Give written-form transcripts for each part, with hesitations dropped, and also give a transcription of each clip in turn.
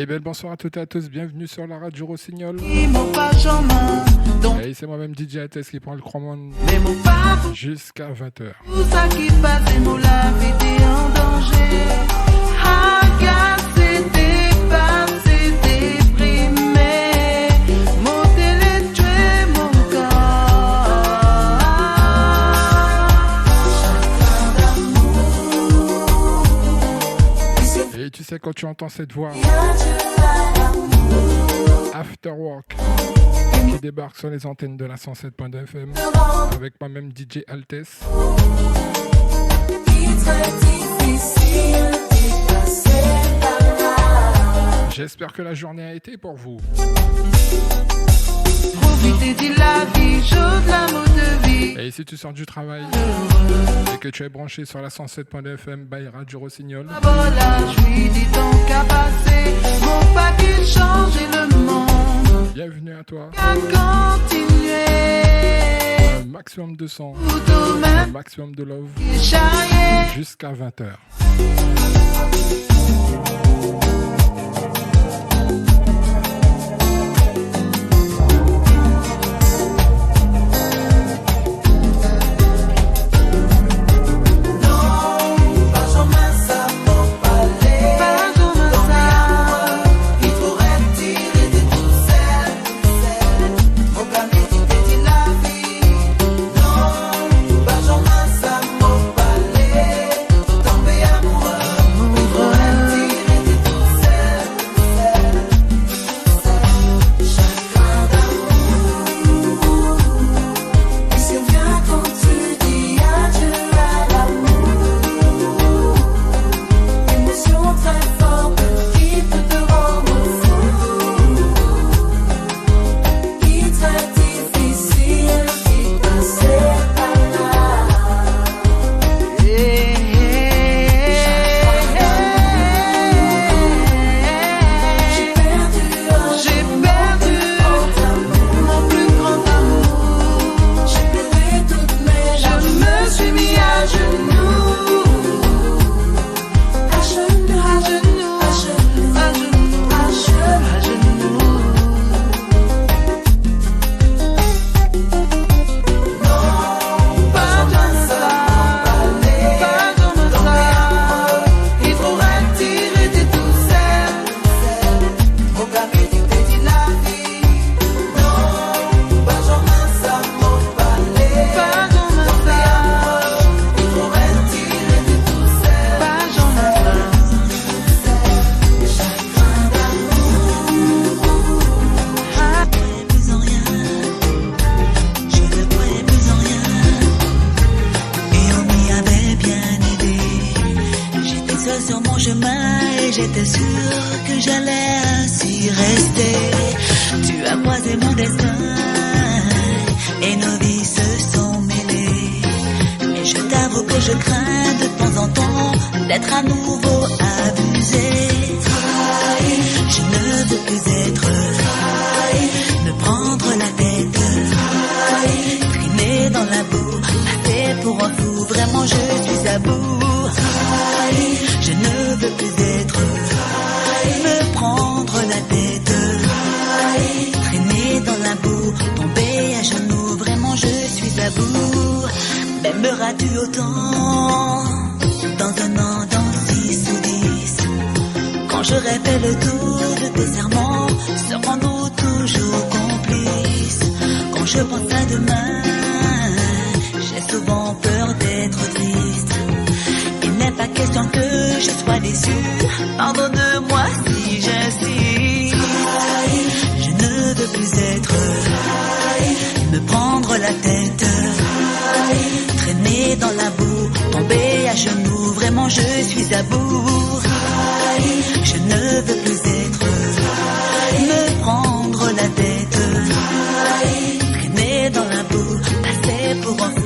Et belle bonsoir à toutes et à tous, bienvenue sur la radio Rossignol. Et c'est moi-même DJ Ates qui prend le chrono jusqu'à 20h. Tout ça qui passe, nous la vie en danger. Agacé, dépassé, déprimé. Mon télé, tuer mon corps. Et tu sais, quand tu entends cette voix, After Work, qui débarque sur les antennes de la 107.2 FM, avec moi-même DJ Altesse. J'espère que la journée a été pour vous. Profitez de la vie, j'ose l'amour de vie. Et si tu sors du travail et que tu es branché sur la 107.2 FM by Radio Rossignol, Voilà, je lui dis donc à passer. Mon pas qu'il change le monde. bienvenue à toi. À continuer. Un maximum de son, Tout au un même maximum de love, charrier. jusqu'à 20h.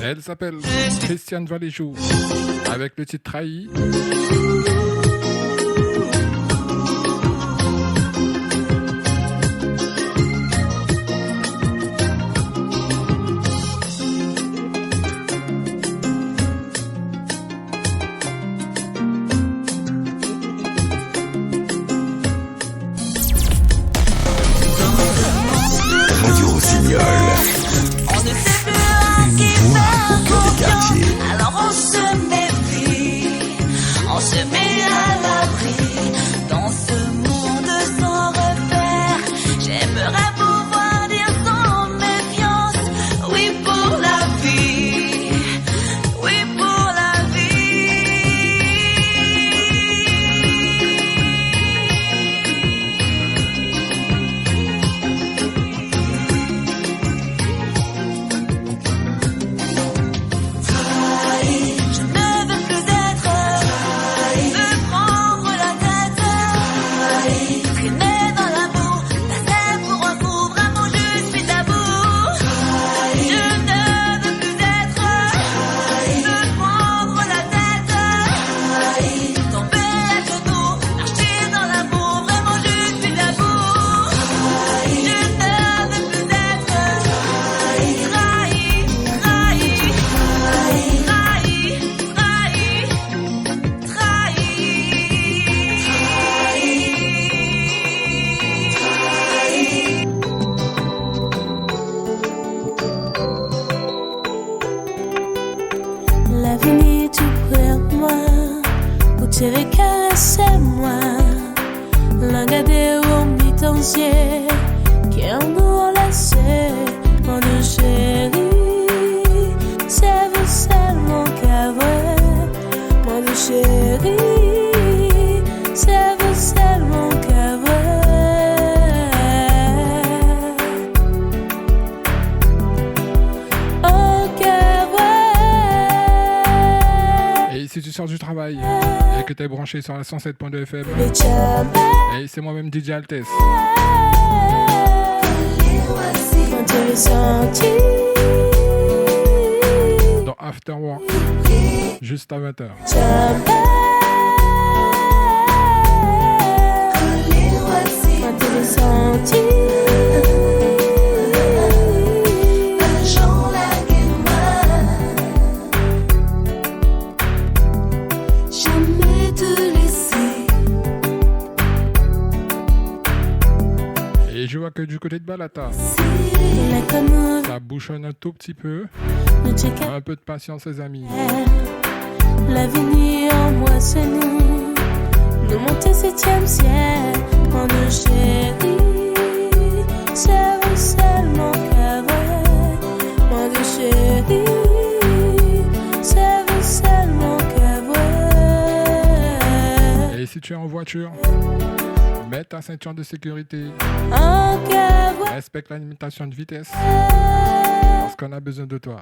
Elle s'appelle Christiane Valéjou avec le titre Trahi. des pénitenciers qui nous laissé mon de chéri, c'est vous seulement qu'à vrai, mon de chéri, c'est vous seulement qu'à vrai. Oh qu'à vrai. Et si tu sors du travail et que t'es branché sur la 107.2 FM, et c'est moi-même DJ Altesse. Dans After Work, juste à 20h. Jamais te laisser. Et je vois que du côté de Balata, ça bouchonne un tout petit peu. Un peu de patience, les amis. L'avenir en moi, c'est nous. Nous monter 7e ciel. Mon chéri, c'est vous seulement qu'à vrai. Mon chéri, c'est vous seulement qu'à vrai. Et si tu es en voiture, mets ta ceinture de sécurité. Respecte la limitation de vitesse. Parce qu'on a besoin de toi.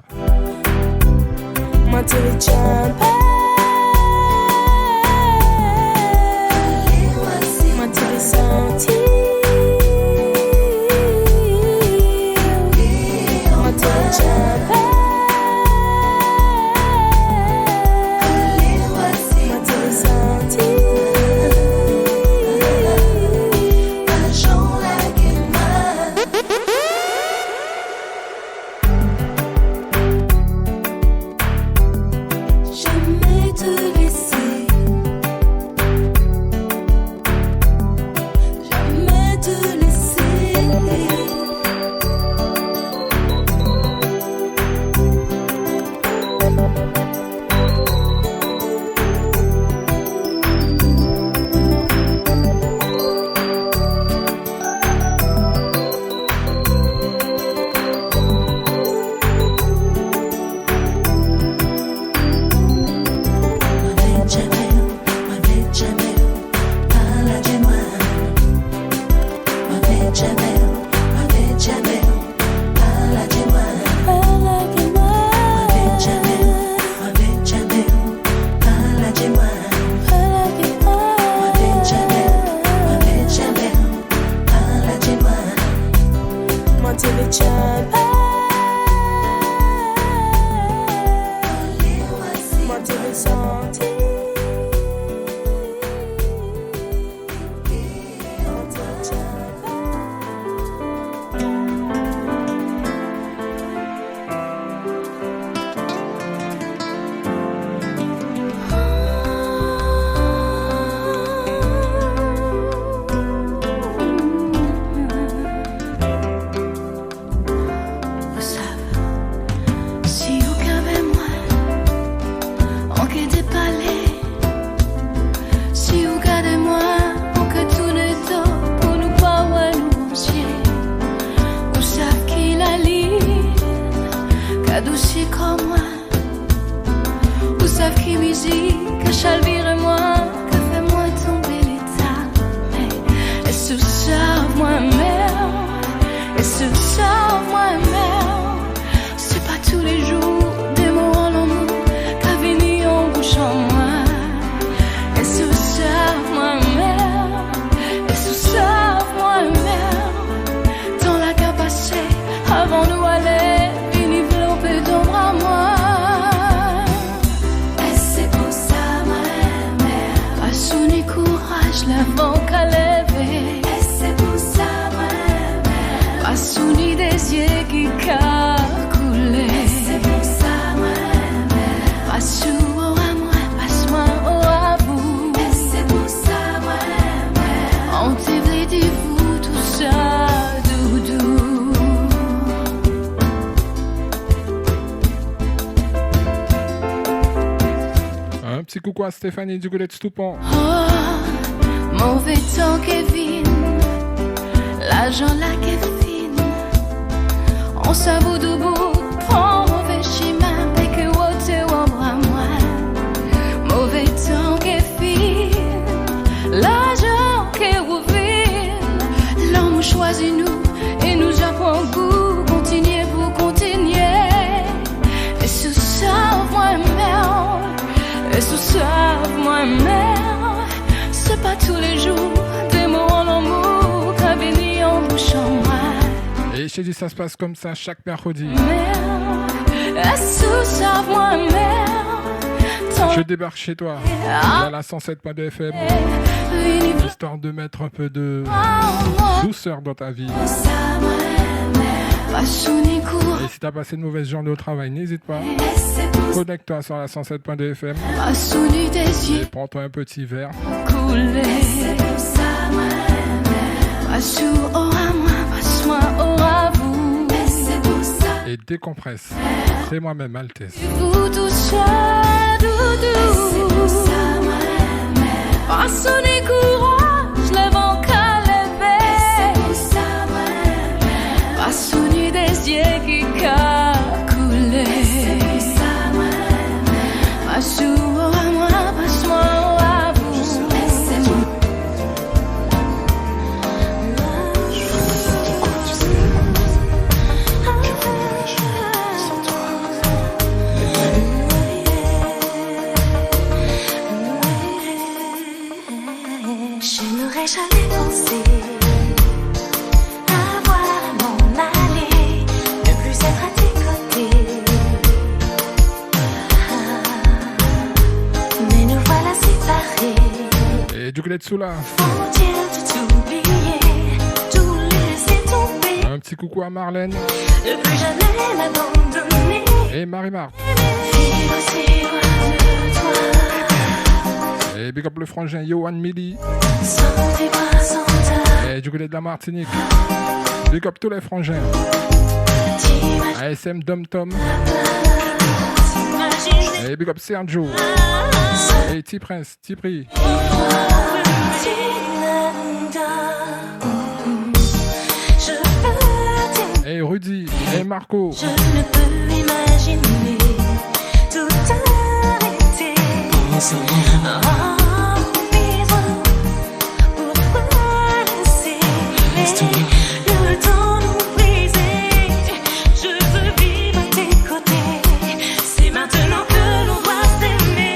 Coucou à Stéphanie du Goulet de Stoupon. Oh, mauvais temps, Kevin. l'argent là qui est fine. On s'avoue debout, prend mauvais chemin, mais que wote ou bras moi. Mauvais temps qui est fine, l'argent qui est ouvert. L'homme choisit nous et nous apprend goût. Continuez pour continuer. Et sous ça, moi-même, et sous ça, moi-même, c'est pas tous les jours des mots en amour qu'à venir en bouche en moi. Et chez lui, ça se passe comme ça chaque mercredi. Et sous ça, moi-même, je débarque chez toi à la 107.2 FM, histoire de mettre un peu de douceur dans ta vie. Et si t'as passé une mauvaise journée au travail, n'hésite pas. Connecte-toi sur la 107.2 FM et prends-toi un petit verre. Et décompresse. C'est moi-même, Altesse. Sonner courage, le vent qu'à lever. Pas sonner des yeux qui qu'a coulé. Pas sourd à moi, passe-moi à vous. Je n'aurais jamais pensé avoir à m'en aller, ne plus être à tes côtés. Mais nous voilà séparés. Et du coup, Soula. Faut-il tout oublier, tout laisser tomber, Un petit coucou à Marlène. ne plus jamais m'abandonner. Et Marie-Marthe. Vivre si loin de toi, Et big up le frangin Yohan Mili. sans tes bras, sans ta. Et du côté de la Martinique. Big up tous les frangins. ASM Dom Tom. Et big up Sergio. Et T-Prince, T-Pri. Et Rudy. Et Marco. Je ne peux imaginer tout arrêter. En prison, pourquoi laisser le temps nous briser? Je veux vivre à tes côtés. C'est maintenant que l'on doit s'aimer.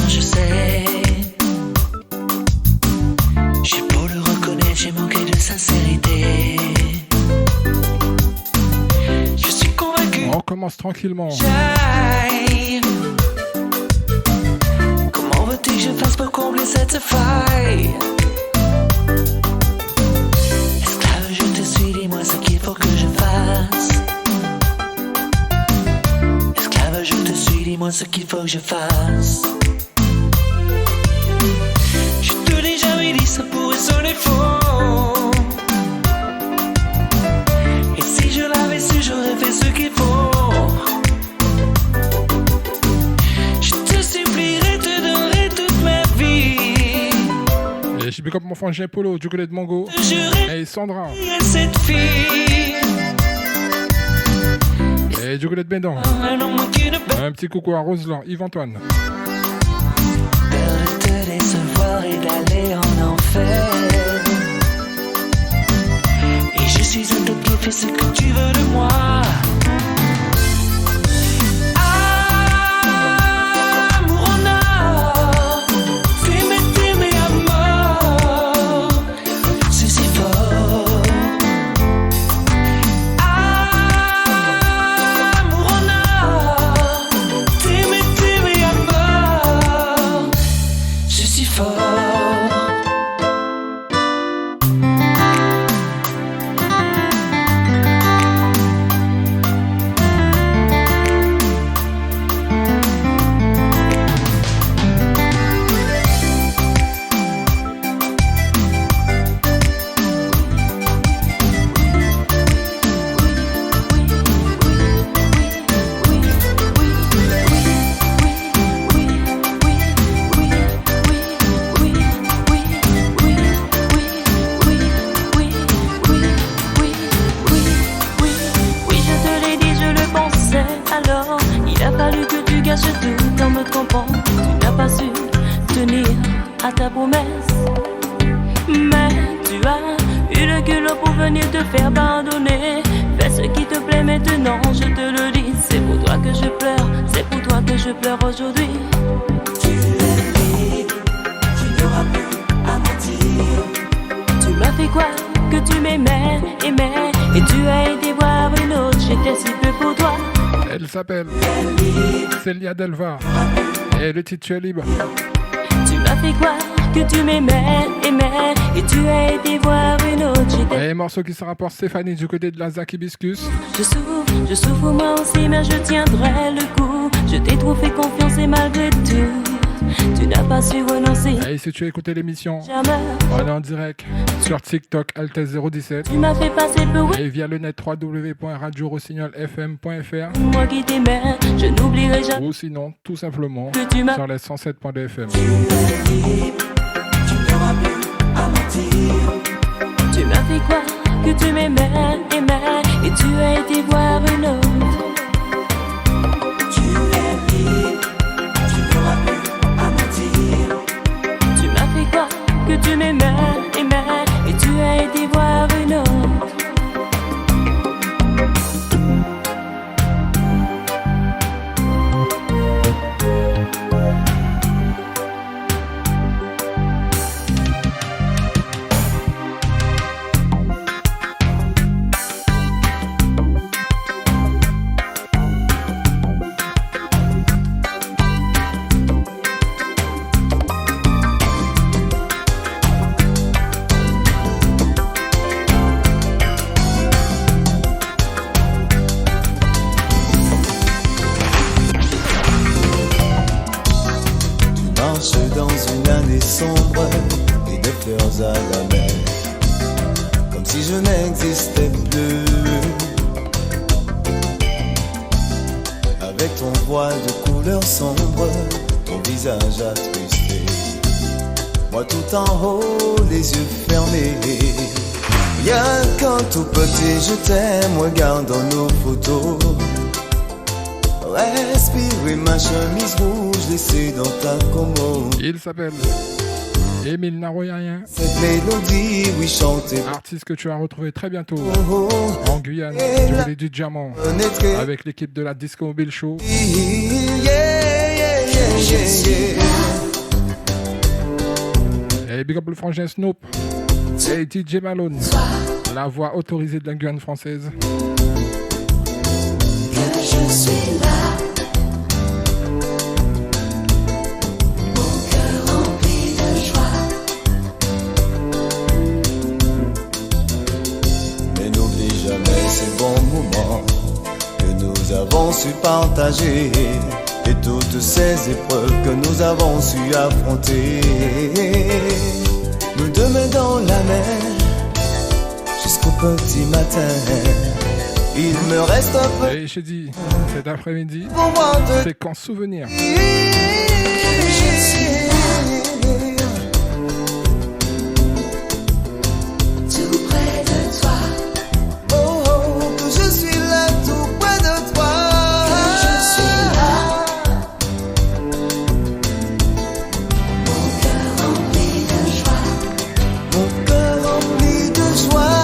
Je sais, j'ai beau le reconnaître, j'ai manqué de sincérité. Je suis convaincu. On commence tranquillement. Comment veux-tu que je fasse pour combler cette faille? Esclave, je te suis, dis-moi ce qu'il faut que je fasse. Esclave, je te suis, dis-moi ce qu'il faut que je fasse. Je te l'ai jamais dit, ça pourrait sonner faux. Et si je l'avais su, j'aurais fait ce qu'il faut. Je te supplierai, te donnerai toute ma vie. Et je big up mon frangin Polo du côté de Mongo. Et Sandra. Cette fille. Et du côté de Bédan. Un petit coucou à Roseland, Yves-Antoine. De te décevoir et d'aller en enfer. Et je suis à tes pieds, fais ce que tu veux de moi. Amour en or, t'aimer à mort. C'est si fort. Amour en or, t'aimer à mort. C'est si fort. ta promesse. Mais tu as eu le culot pour venir te faire pardonner. Fais ce qui te plaît maintenant, je te le dis. C'est pour toi que je pleure, c'est pour toi que je pleure aujourd'hui. Tu es libre, tu n'auras plus à mentir. Tu m'as fait croire que tu m'aimais, aimais, et tu as été voir une autre. J'étais si peu pour toi. Elle s'appelle Célia Delva. Et le titre, tu es libre. Tu m'as fait croire que tu m'aimais, aimais, et tu as été voir une autre. Et morceau qui se rapporte Stéphanie du côté de la Zach Hibiscus. Je souffre moi aussi, mais je tiendrai le coup. Je t'ai trop fait confiance et malgré tout, tu n'as pas su renoncer. Et si tu as écouté l'émission, jamais. On est en direct sur TikTok Altesse017. Tu m'as fait passer pour et via le net www.radio-rossignol-fm.fr. Moi qui t'aimais, je n'oublierai jamais. Ou sinon, tout simplement, sur les 107.2 FM. Tu n'auras plus à mentir. Tu m'as fait croire que tu m'aimais, aimais, et tu as été voir une autre. Tu es libre, tu n'auras plus à mentir. Tu m'as fait croire que tu m'aimais, aimais, et tu as été voir une autre. Dans une année sombre et de fleurs à la mer, comme si je n'existais plus. Avec ton voile de couleur sombre, ton visage attristé, moi tout en haut, les yeux fermés. Rien qu'un tout petit je t'aime, regardant nos photos. Respirer ma chemise rouge laissée dans ta commode. Il s'appelle Émile Naroyarien. Cette mélodie, oui, chantée. Artiste que tu vas retrouver très bientôt en Guyane, du côté du Diamant, avec l'équipe de la Disco Mobile Show. Et big up le frangin Snoop. Et DJ Malone, la voix autorisée de la Guyane française. Je suis là, mon cœur rempli de joie. Mais n'oublie jamais ces bons moments que nous avons su partager et toutes ces épreuves que nous avons su affronter. Nous deux mains dans la mer jusqu'au petit matin. Il me reste un peu. Et j'ai dit, cet après-midi, c'est qu'en souvenir. Tout près de toi. Oh, que je suis là tout près de toi. Que je suis là. Mon cœur rempli de joie. Mon cœur rempli de joie.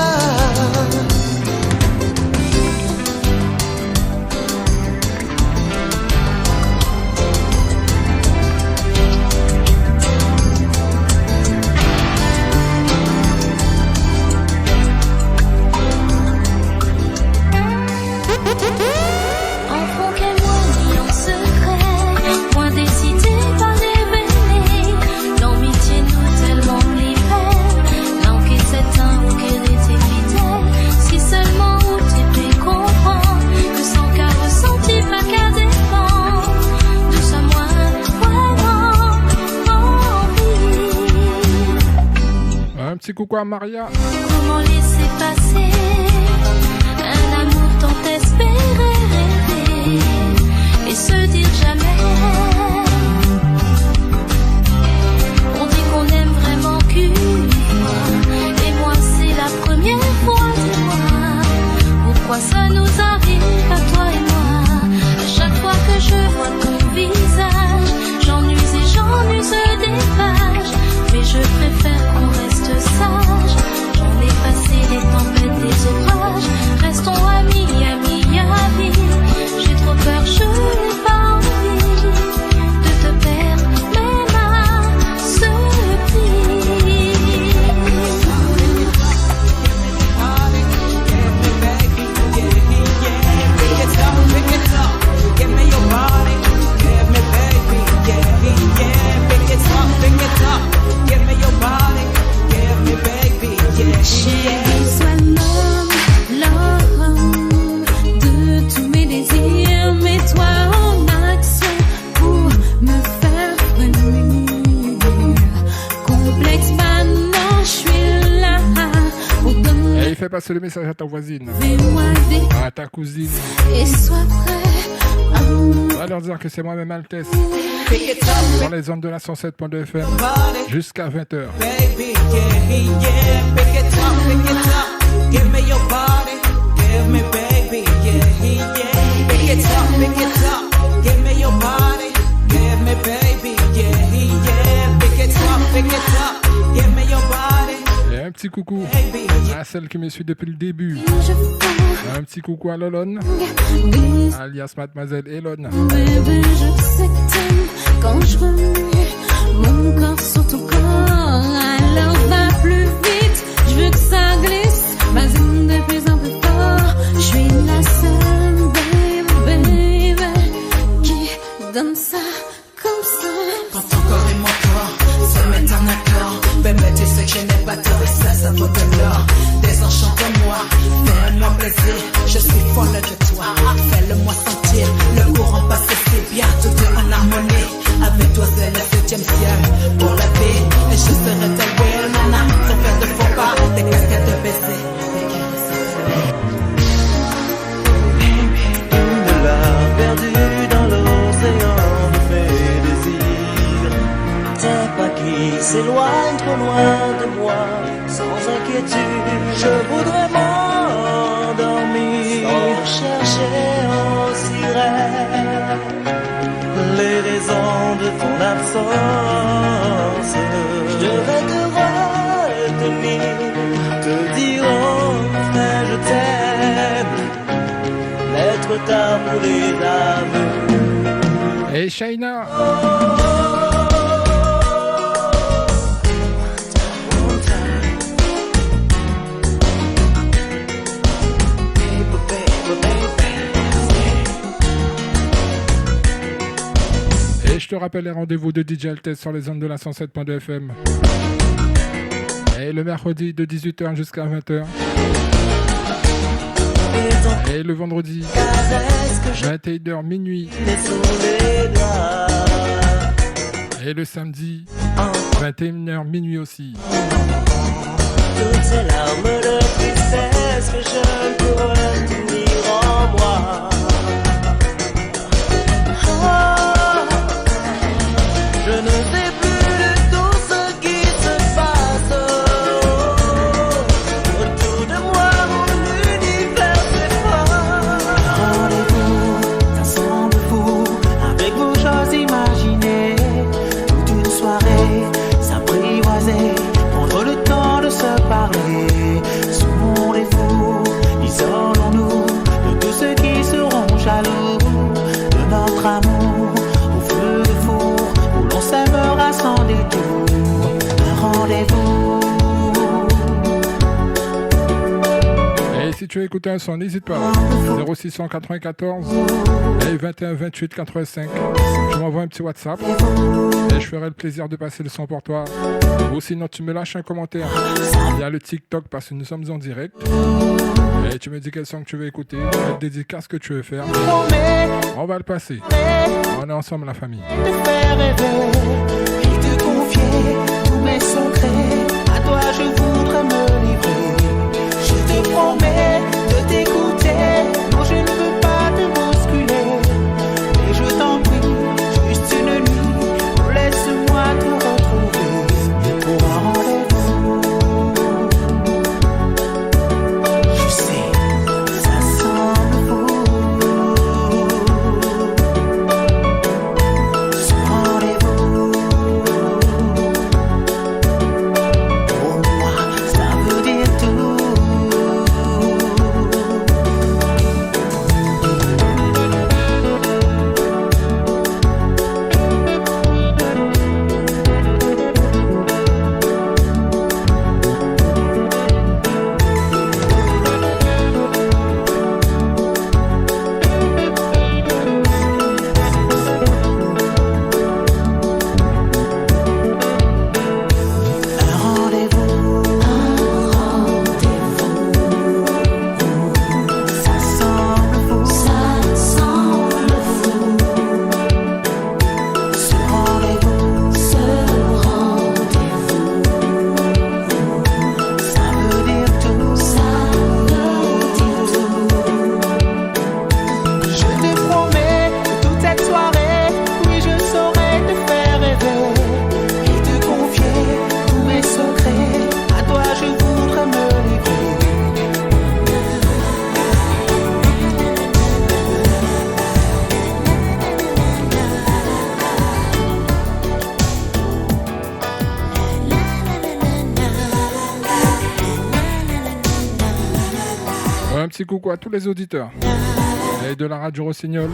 Enfant qu'elle moi en secret, point décidé par l'éveiller. L'amitié nous tellement livrée, l'enquête s'éteint ou qu'elle était fidèle. Si seulement où t'es pu comprendre que sans qu'à ressentir pas qu'à défendre, de sa moi vraiment envie. Un petit coucou à Maria. Comment laisser passer un amour tant espéré, rêvé, et se dire jamais. On dit qu'on aime vraiment qu'une fois, et moi c'est la première fois, dis-moi, pourquoi ça nous arrive à toi et moi? À chaque fois que je vois ton visage, j'ennuie et j'ennuie des pages, passer le message à ta voisine, Fais-moi vite à ta cousine. et sois prêt. On va leur dire que c'est moi-même Altesse. Dans les ondes de la 107.2 FM jusqu'à 20h. Baby, yeah, pick it up, give me your body, give me baby, yeah, pick it up, give me your body, give me baby, yeah, pick it up, give me your body. Et un petit coucou à celle qui me suit depuis le début. Un petit coucou à Lolone, alias Mademoiselle Elon. Bébé, je sais que t'aimes quand je remue mon corps sur ton corps. Alors va plus vite, je veux que ça glisse. Vas-y de plus en plus fort. Je suis la seule, baby, qui donne ça comme ça. Quand ton corps et mon corps se mettent en accord, bébé, tu sais que je n'ai pas tort et ça vaut de l'or. Désenchante-moi, fais-moi plaisir, je suis folle de toi. Fais-le-moi sentir, le courant passe si bien, tout est en harmonie. Avec toi c'est le 7e ciel pour la vie, et je serai ta real nana, sans faire de faux pas, des casquettes de baisser. Une larme perdue dans l'océan de mes désirs. T'as pas qui s'éloigne trop loin de moi, sans inquiétude. Je voudrais m'endormir sans chercher en sirène les raisons de ton absence. Je vais te retenir, te dire enfin je t'aime, être tard pour les aveux. Et Shaina, et je te rappelle les rendez-vous de DJ Altesse sur les ondes de la 107.2 FM. Et le mercredi de 18h jusqu'à 20h. Et le vendredi 21h minuit. Et le samedi 21h minuit aussi. Toutes ces larmes de tristesse que je ne pourrais tenir en moi. Je ne sais plus de tout ce qui se passe autour de moi, mon univers s'efface. Rendez-vous, ça semble fou, avec vos choses imaginées. Toute une soirée, s'apprivoiser, prendre le temps de se parler. Sondez-vous, isolons-nous de tous ceux qui seront jaloux de notre amour au feu de four. On s'aimera sans détour, un rendez-vous. Et si tu veux écouter un son, n'hésite pas. 0694 et 21 28 85. Tu m'envoies un petit WhatsApp et je ferai le plaisir de passer le son pour toi. Ou sinon tu me lâches un commentaire via le TikTok parce que nous sommes en direct. Et tu me dis quel son que tu veux écouter, quelle dédicace que tu veux faire. On va le passer. On est ensemble la famille. Te faire rêver et te confier tous mes secrets. À toi je voudrais me livrer. Je te promets de t'écouter. Non, je ne veux pas te bousculer. Mais je t'en prie, juste une nuit, laisse-moi te retrouver pour un rendez-vous. Je sais, ça semble fou. Pour moi, ça veut dire tout. Un petit coucou à tous les auditeurs et de la radio Rossignol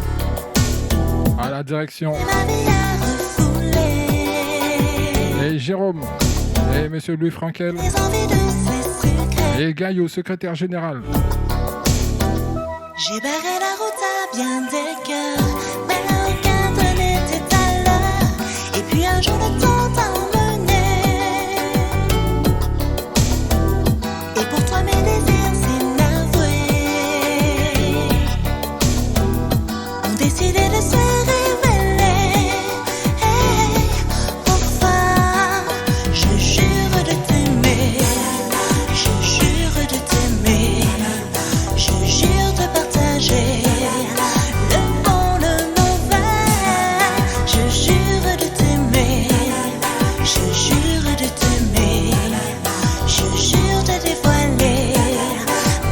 à la direction. Et Jérôme et monsieur Louis Frankel et Gaillot, secrétaire général. J'ai barré la route à bien des cœurs, mais aucun de n'était à l'heure. Et puis un jour le temps t'a emmené. Et pour toi mes désirs c'est navré. On décidait de se révéler. Hey, enfin, je jure de t'aimer. Je jure de t'aimer. Je jure de partager le bon, le mauvais. Je jure de t'aimer. Je jure de t'aimer. Je jure de dévoiler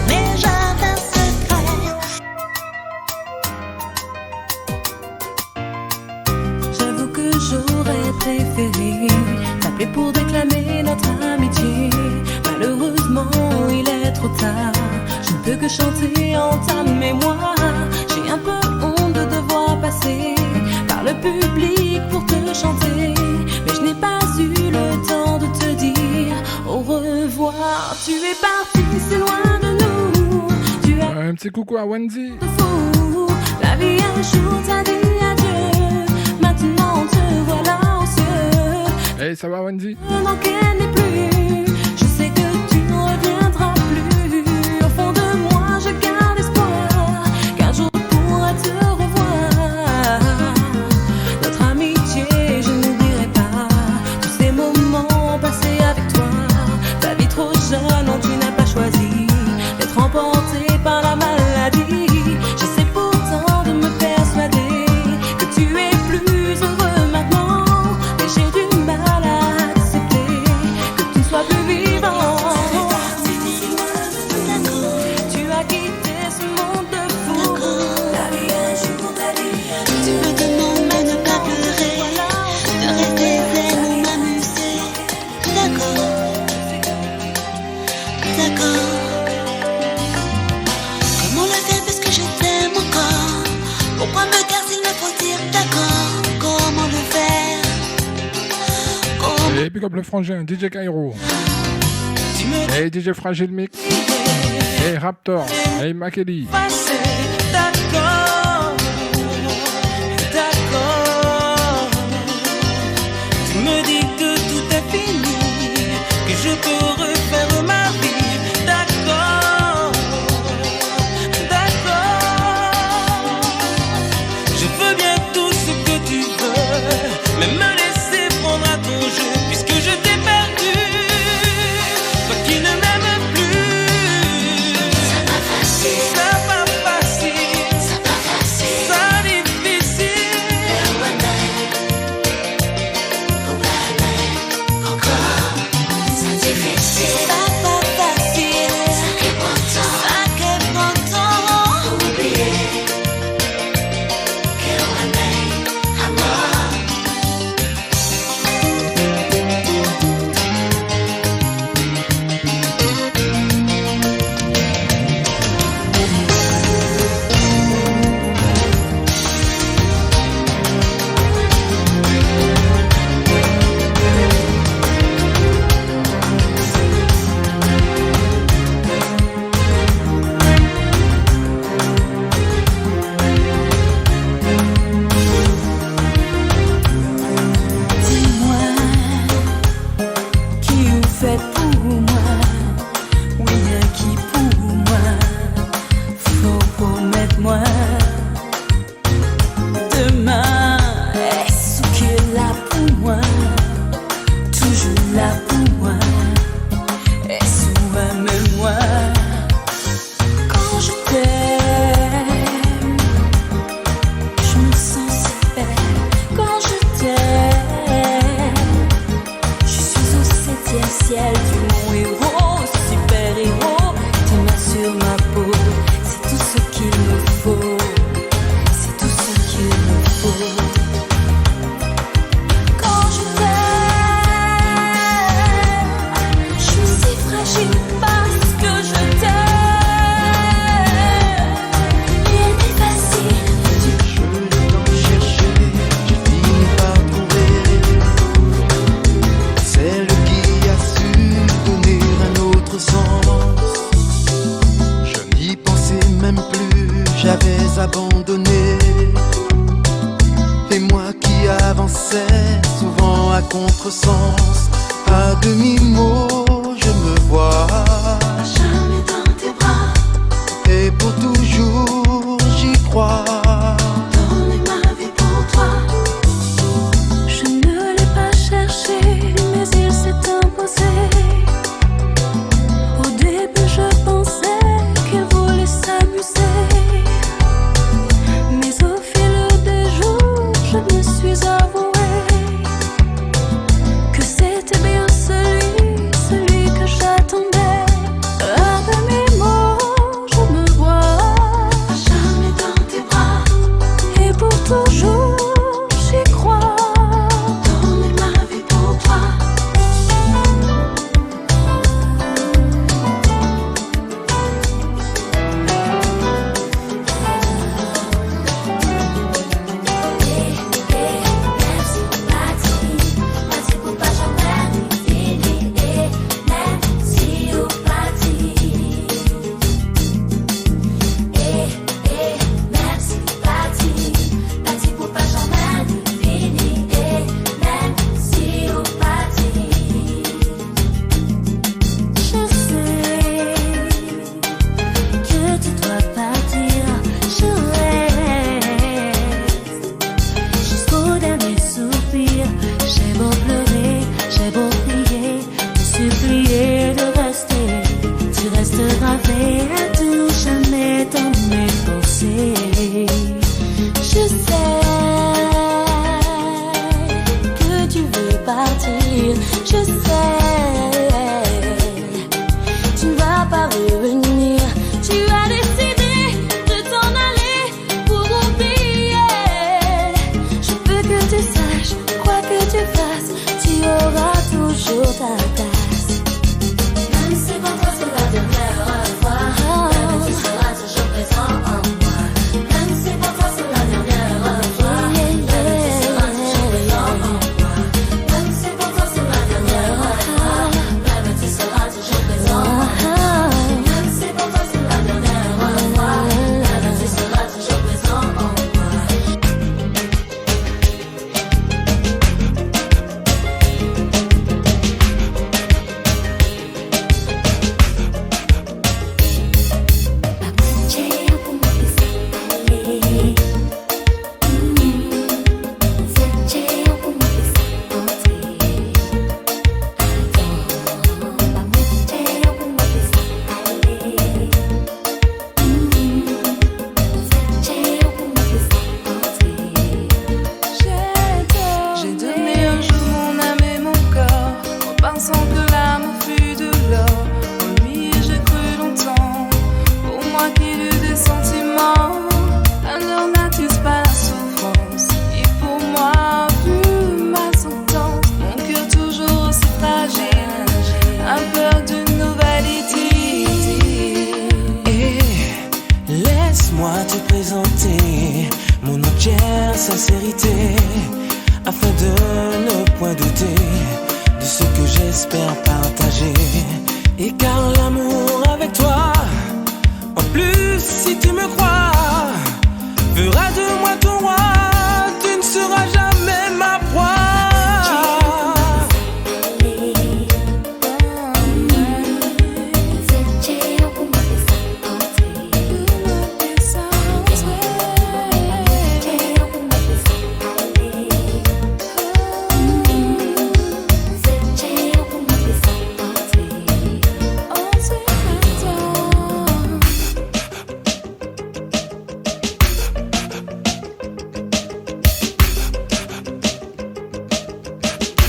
mes jardins secrets. J'avoue que j'aurais préféré t'appeler pour déclamer notre amitié. Malheureusement, il est trop tard. Je ne peux que chanter en ta mémoire. J'ai un peu honte de devoir passer par le public pour te chanter. Mais je n'ai pas eu le temps de te dire au revoir. Tu es parti si loin de nous. Tu as Un petit coucou à Wendy. de fou. La vie un jour t'a dit adieu. Maintenant te voilà aux cieux. Hey, ça va Wendy? Ne manquer n'est plus. Je sais que tu ne reviendras plus. Au fond de moi, je garde espoir qu'un jour je pourrai te revoir. Notre amitié, je n'oublierai pas tous ces moments passés avec toi. Ta vie trop jeune, non, tu n'as pas choisi d'être emporté par la maladie. J'essaie pourtant de me persuader que tu es plus heureux maintenant. Mais j'ai du mal à accepter que tu ne sois plus vivant. Tu as quitté ce monde de fou. La vie un jour t'a dit adieu. Tu me demandes de ne pas pleurer, de rester zen ou m'amuser. D'accord, d'accord. Comment le faire parce que je t'aime encore? Pourquoi me taire s'il me faut dire d'accord? Comment le faire? Comment Et puis comme le frangin, DJ Cairo. tu me Et DJ Fragile Mix. Et Raptor. Et Makeli. passer? D'accord, d'accord. Tu me dis que tout est fini, que je peux refaire ma vie. D'accord, d'accord. Je veux bien tout ce que tu veux, mais me laisser prendre à ton jeu, puisque je t'ai perdu. Toi qui ne m'aimes plus. Ça va facile, ça difficile. Ça va facile, ça que pourtant oublier que j'avais abandonné. Et moi qui avançais souvent à contresens, à demi-mot je me vois jamais dans tes bras. Et pour toujours j'y crois. Donner ma vie pour toi. Je ne l'ai pas cherché, mais il s'est imposé. Au début je pensais qu'il voulait s'amuser, mais au fil des jours je me suis avoué que c'était bien celui que j'attendais. À demi-mot je me vois jamais dans tes bras. Et pour toujours j'y crois. Donner ma vie pour toi.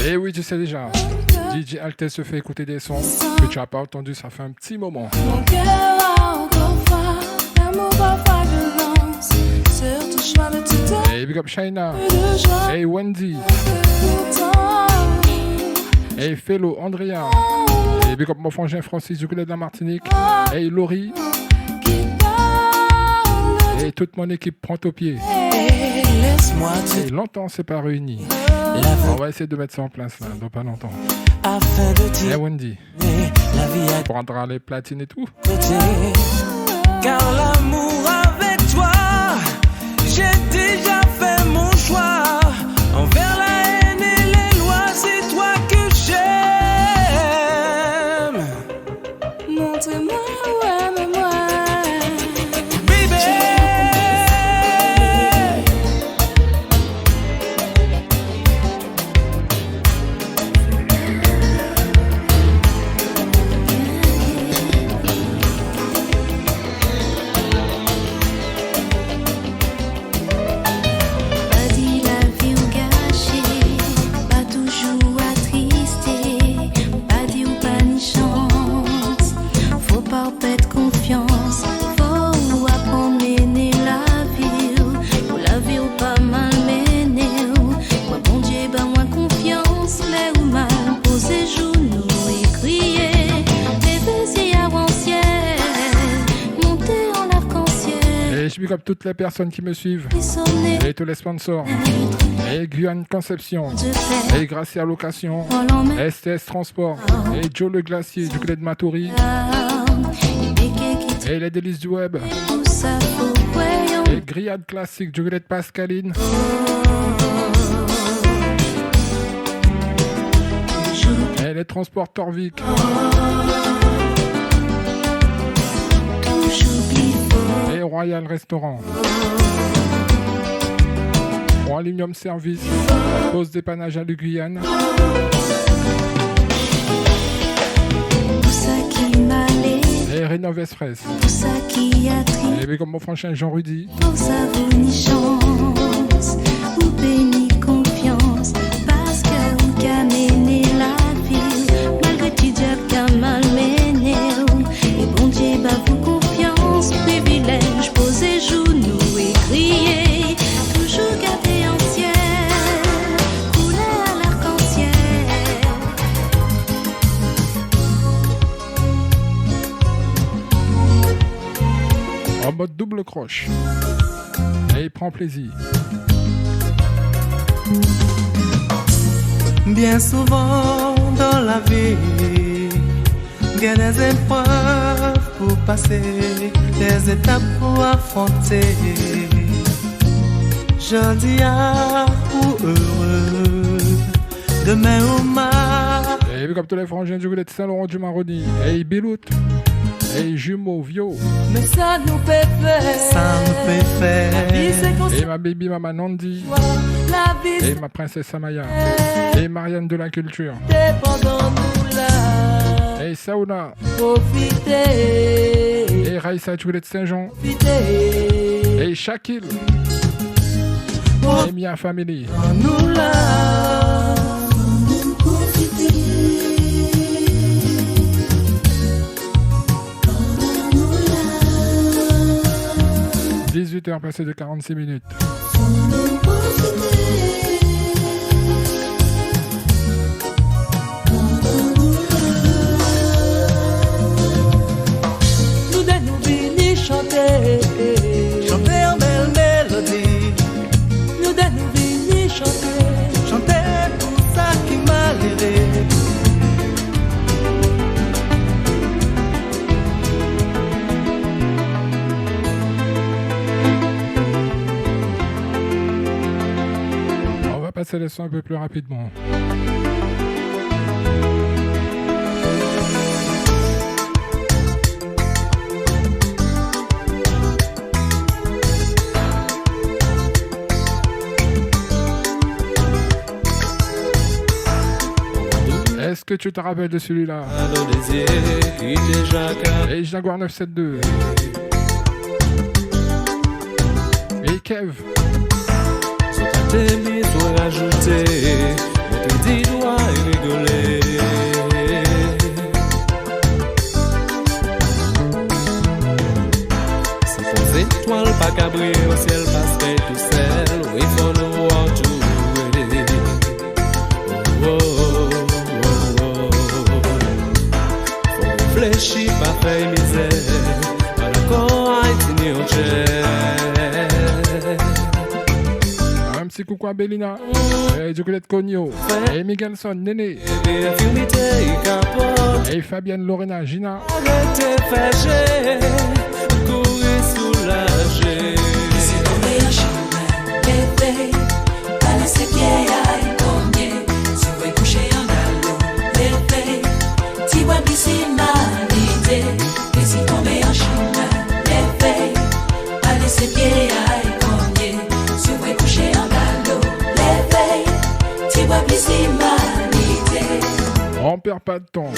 Et oui, tu sais déjà, DJ Altesse se fait écouter des sons que tu n'as pas entendus, ça fait un petit moment. Mon cœur a encore froid, l'amour parfois violence, sur ton choix de tout temps. Hey, big up Shaina. Hey, Wendy. Hey, Fellow, Andrea. Hey, big up mon frangin Francis du Goulet de la Martinique. Hey, Laurie. Et toute mon équipe prend au pied. Et longtemps c'est pas réuni. On va essayer de mettre ça en place là, dans pas longtemps. Et Wendy, on prendra les platines et tout. Car l'amour avec toi Et je big up toutes les personnes qui me suivent. sonner Et tous les sponsors. Et Guyane Conception. de paix. Et Gracia Location. Quand l'on met STS Transport. Et Joe le Glacier du Clé de Matoury. Et les délices du web. Et Grillade Classique du Clé de Pascaline. Et les transports Torvik. Et Royal Restaurant. Aluminium Service. Pose dépannage à la Guyane. Tout ça qui m'allait, Et Rénov Express. tout ça qui a tri, Et comme mon franchise Jean Rudy. pour ça vous ni chance, ou béni confiance, parce que vous qu'amenez la vie, malgré petit diable qu'a malmené, et bon Dieu bah vous confiance, privilège, posez genoux et criez, toujours garder en ciel, couler à l'arc-en-ciel. En mode double croche. Et il prend plaisir. Bien souvent dans la vie, il y a des épreuves pour passer, des étapes pour affronter. Je dis à ou heureux, demain ou mal. Et comme tous les frangins du Goulet de Saint-Laurent du Maroni. Et Bilout. Et Jumeau Vio. Mais ça nous fait faire. Ça nous fait faire. La vie c'est qu'on Et ma baby maman Nandi. soit. La vie Et ma princesse Samaya. Et Marianne de la culture. c'est pendant nous là. Et Sauna. Profiter. Et Raïssa du Goulet de Saint-Jean. Profiter. Et Shakil. Et Mia Family. Nous là. 18h passées de 46 minutes. Nous nous venir chanter. Chanter en belle mélodie. Nous nous venir chanter. Chanter pour ça qui m'a levé. On va passer les sons un peu plus rapidement. Est-ce que tu te rappelles de celui-là? Et Jaguar 972. Et Kev. T'aimer, soit rajouter, monter des doigts et rigoler. Si ton étoile pas cabré au ciel parce qu'elle tout seul, oui, faut nous voir tout. Oh, oh, oh, oh. Faut réfléchir, pas faire misère, pas d'accord à être ni au Un petit coucou à Bélina. Et Ducolette Cogno. Et Miguelson Néné. Et Fabienne Lorena Gina. Arrêtez, fâché, courir soulagé. Si tombé en chemin, bébé, pas laisser pied à y cogner. Si vous coucher en galop, bébé, tu vois ici ma idée. Et si tombé en chemin, bébé, pas laisser pied à y cogner. Si vous coucher en galop, bébé, tu vois ici ma idée. On perd pas de temps.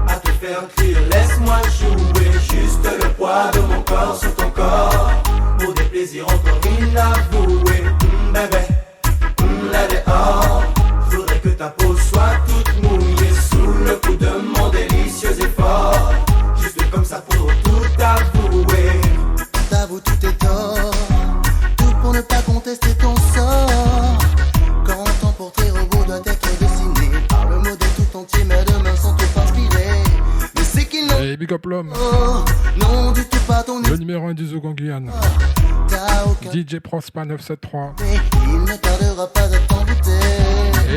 À te faire crier, laisse-moi jouer. Juste le poids de mon corps sur ton corps. Pour des plaisirs encore inavoués. Bébé, là dehors. Faudrait que ta peau soit toute mouillée. Sous le coup de mon délicieux effort. Juste comme ça pour Allez, big up l'homme. Non, dis-tu pas ton Le numéro 1 du Zouk en Guyane. t'as aucun DJ Prospa 973. il ne tardera pas à t'embouter.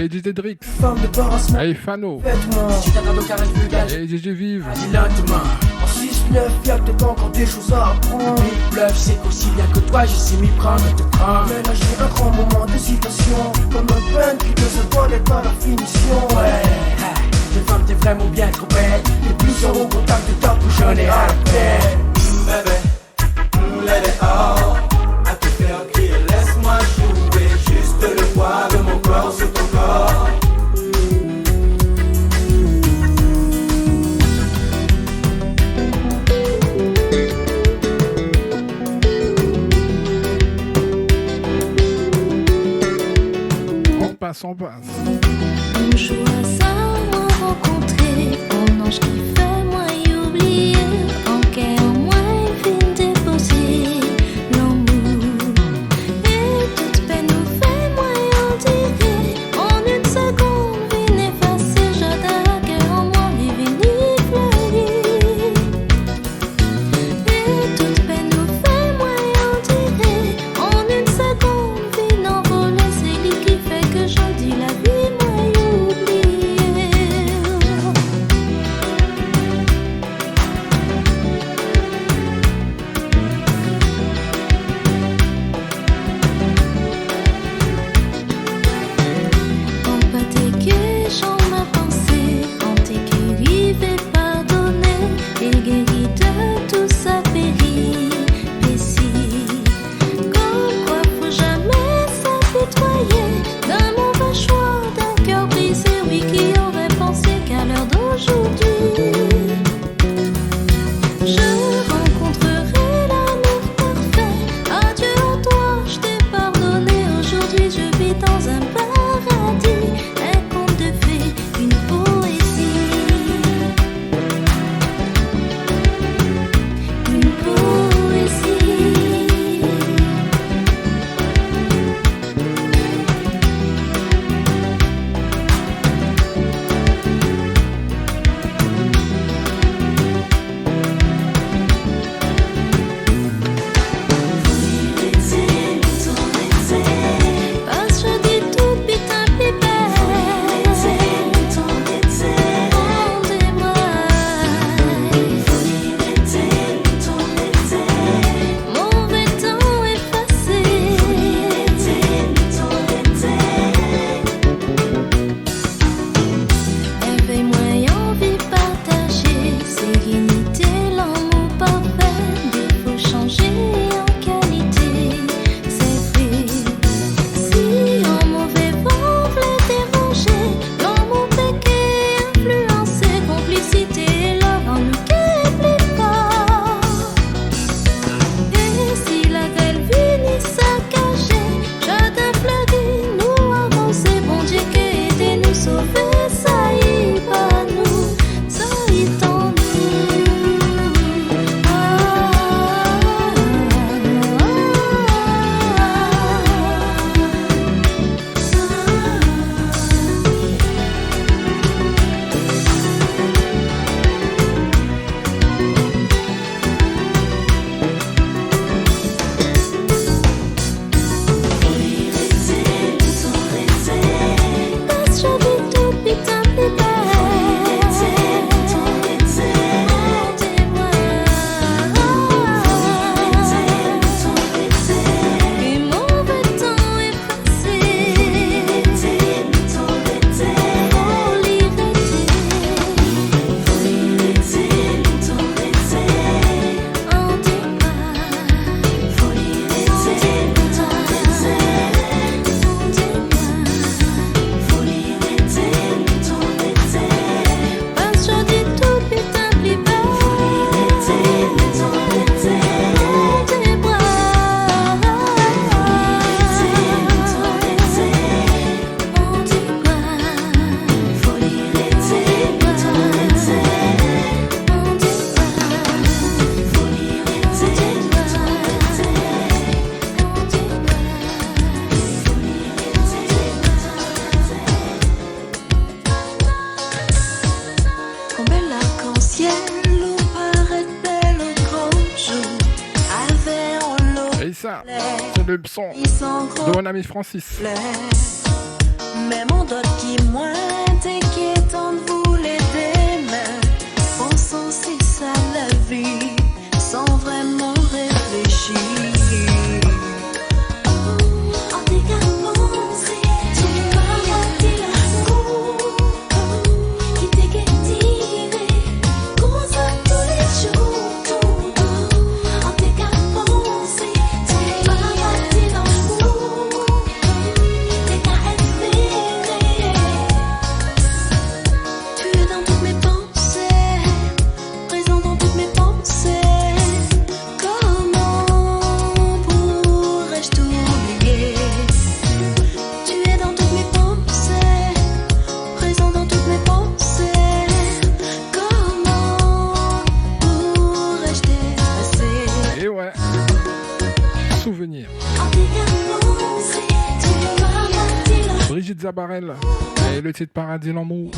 Et DJ Drix. Femme de boss, Hey Fano. vêtements. Si t'as au carré de gage, Et DJ Vive. dis lentement. En 6-9, y'a peut-être encore des choses à apprendre. Le big bluff, c'est qu'aussi bien que toi, je sais m'y prendre et te prendre. Mélanger un grand moment d'hésitation. Comme un pen qui ne se voit à la finition. Ouais, cette femme, t'es vraiment bien trop belle. Les plus sur au contact de top où j'en ai à la peine. Bébé, let it all. À te faire crier, laisse-moi jouer. Juste le poids de mon corps sur ton corps. On passe. Un jour à ça, on rencontrait un ange qui fait moi y oublier. En quai en moi, il vient déposer l'amour. Et toute peine nous fait moi y en dirait. En une seconde, vient effacer, j'attaque en moi, il vient y fleurir. Et toute peine nous fait moi y en dirait. En une seconde, vient envoler, c'est lui qui fait que je dis la vie. ça, c'est le son de mon ami Francis. Mais mon doute qui moins t'inquiétant vous l'aider, mais pensons si ça la vie sans vraiment réfléchir. En dégageant, tu m'as dit l'amour qui t'est guettiré, cause tous les jours. En dégageant, tu m'as dit l'amour, t'es qu'à espérer. Tu es dans toutes mes pensées, présent dans toutes mes pensées. Comment pourrais-je t'oublier? Tu es dans toutes mes pensées, présent dans toutes mes pensées. Comment pourrais-je t'effacer? Et ouais, souvenir. En dégageant, tu m'as dit l'amour. Brigitte Zabarel et le titre Paradis l'amour.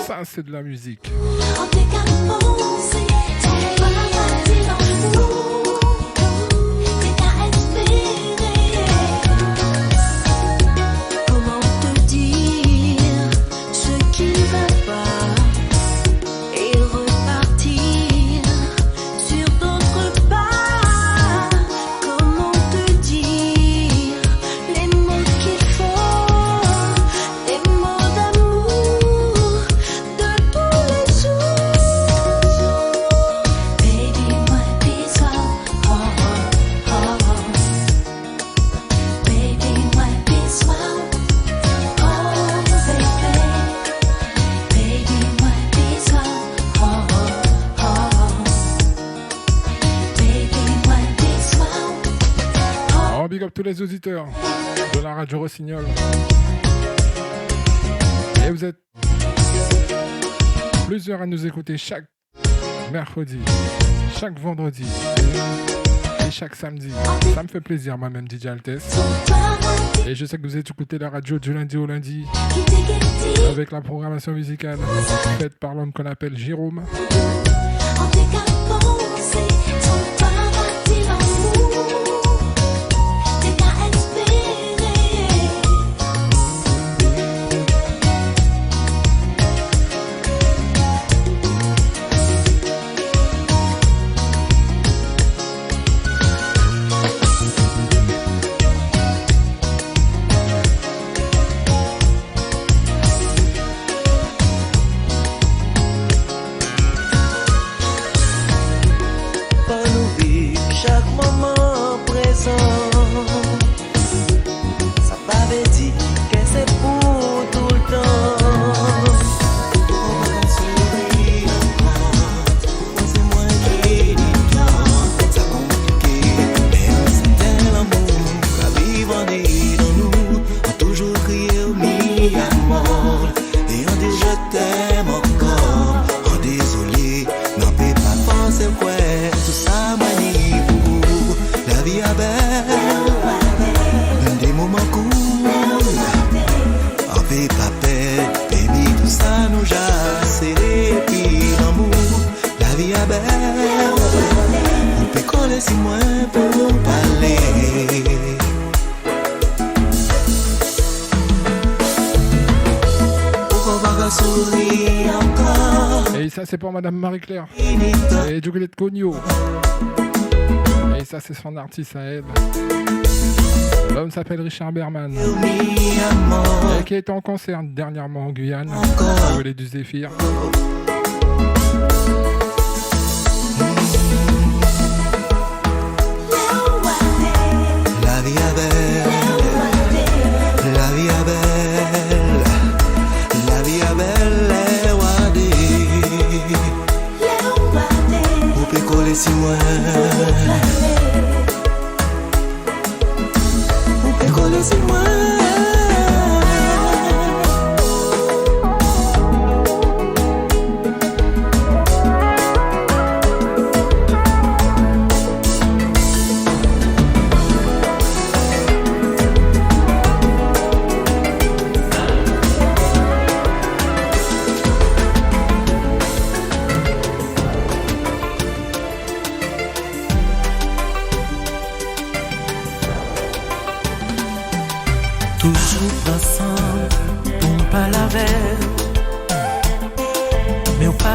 Ça, c'est de la musique. En dégageant, tu m'as dit l'amour, t'es qu'à espérer. Comment te dire ce qui ne va pas et repartir sur d'autres pas? Comment te dire les mots qu'il faut, les mots d'amour de tous les jours? Baby, moi this one, oh oh oh oh. Baby, moi this one, oh baby. Baby, moi this one, oh oh oh. Baby, moi this one. Oh, big up tous les auditeurs de la radio Rossignol. Et vous êtes plusieurs à nous écouter chaque mercredi, chaque vendredi et chaque samedi. Ça me fait plaisir, moi-même, DJ Altesse. Et je sais que vous êtes écouté la radio du lundi au lundi avec la programmation musicale faite par l'homme qu'on appelle Jérôme. En dégageant, ton paradis l'amour, t'es qu'à espérer. Pas nous vivre chaque moment présent. Ça pas veut dire que c'est pour tout le temps. On va sourire encore, c'est moi qui dis tant. Ça compliqué, mais c'est tel amour. La vie va dire dans nous, on toujours crié au mi-amour. Et on dit je t'aime encore. Oh désolé, n'en peux pas penser quoi. Tout ça manie pour la vie est belle, des moments courts. On fait pas peur, baby, tout ça nous a serré. Puis l'amour, la vie est belle. On peut coller si moins pour parler. Pourquoi pas sourire encore? Et ça, c'est pour Madame Marie-Claire et Djouglet Cogno. Et ça, c'est son artiste à elle. L'homme s'appelle Richard Berman. Et qui est en concert dernièrement en Guyane, au Relais du Zéphyr. La vie est belle, la vie est belle, la vie est belle, les wadés. On peut coller si loin. On peut coller si loin.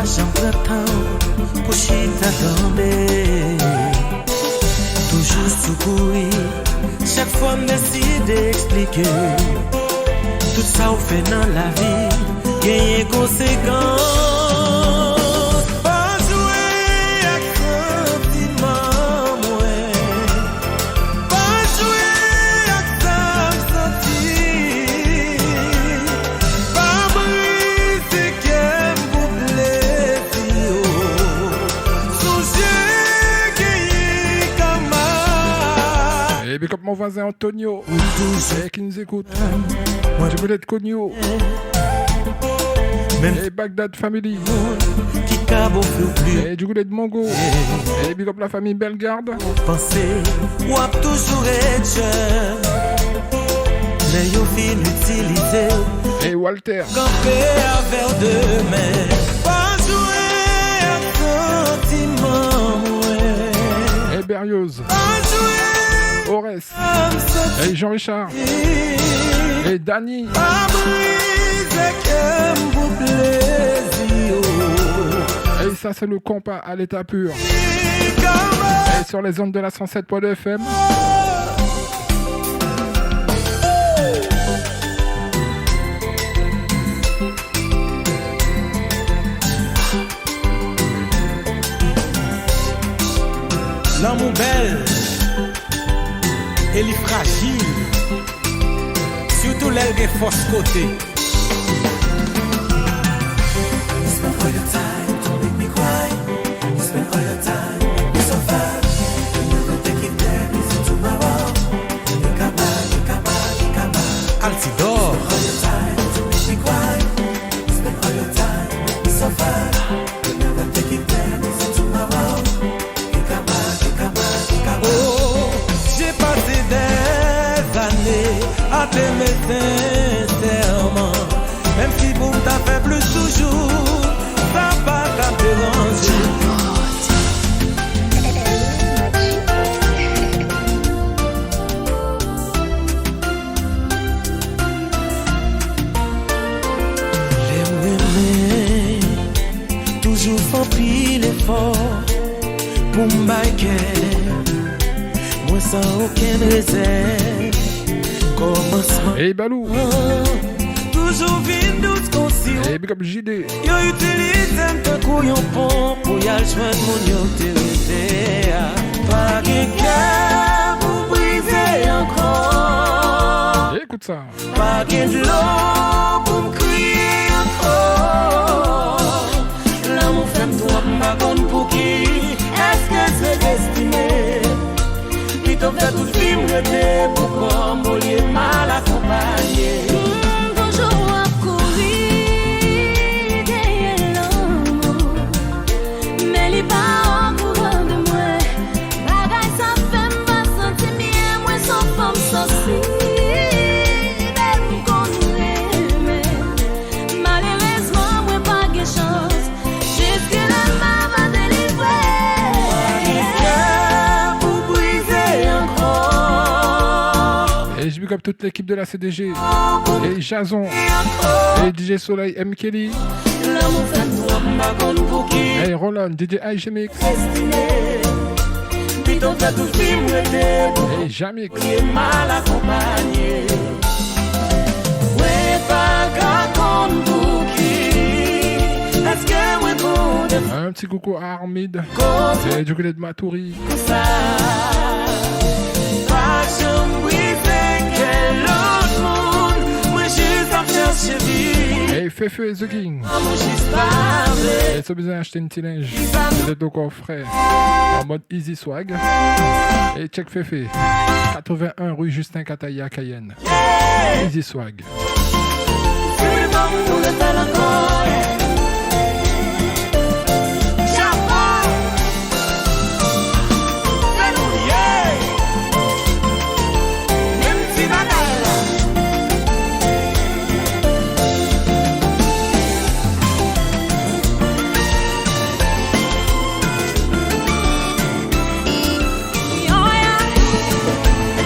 j'en temps pour chita tomber. Toujours secourir, chaque fois me décide d'expliquer. Tout ça on fait dans la vie, gagner conséquences. Pas jouer avec sentiment, ouais. Pas jouer avec ça senti. Pas briser qu'elle vous plaisir. Songez gagner comme Et big up mon voisin Antonio, qui nous écoute. Du voulais de Cogno. Et Bagdad Family. Et du voulais de Mongo. Et big up la famille Bellegarde. Pensez, ou a toujours être jeune. Mais yo fin utilisé. Et Walter. Camper à verre de mer. Pas jouer à sentiment, ouais. Et Berlioz. Pas jouer Ores. Et Jean-Richard. Et Dany. Et ça c'est le compas à l'état pur. Et sur les ondes de la 107.2 FM. L'amour belle, elle est fragile. Surtout l'aile des forces côté. Altidore. Oh, j'ai passé des années à t'aimer sincèrement. Même si vous t'as fait plus toujours, ça va qu'à te déranger. Les toujours font pile l'effort pour m'baquer. Moi sans aucune réserve. Commencement. Et Balou. Toujours vide douce conscient. Et big up JD. Yo utilise un couillon pont pour y aller joindre mon yo t'érité. Pas de cœur pour briser encore. Écoute ça. Pas de l'eau pour me crier encore. L'amour fait toi ma bonne pour qui? Est-ce que c'est destiné? Plutôt faire tout film de pourquoi m'oublier mal accompagné. Bonjour à courir derrière l'amour, mais il pas au courant de moi. Bagaille ça fait me sentir bien, moi sans femme sorcière. Malheureusement, moi pas de chance. Jusque là, m'a délivré. Pour briser encore. Et je big up toute l'équipe de la CDG. Et Jason. Et DJ Soleil M. Kelly. L'amour fait toi ma bonne pour qui? Et Roland, DJ IGMix. Plutôt faire tout film de Et Jamix. mal accompagné. Ouais, pas qu'à pour qui? Est-ce que moi pour de Un petit coucou à Armide. Et du côté de Matoury. ça? Pas jamais brisé quel autre monde. Moi juste en cherche vie. Et Fefe et The King. Moi juste parler. Et ça besoin d'acheter une petite linge. Vous êtes encore frais. En mode Easy Swag. Et check Fefe. 81 rue Justin Cataïa, Cayenne. Easy Swag. C'est le moment pour le faire encore. J'apprends. C'est nous, yeah. Même si ma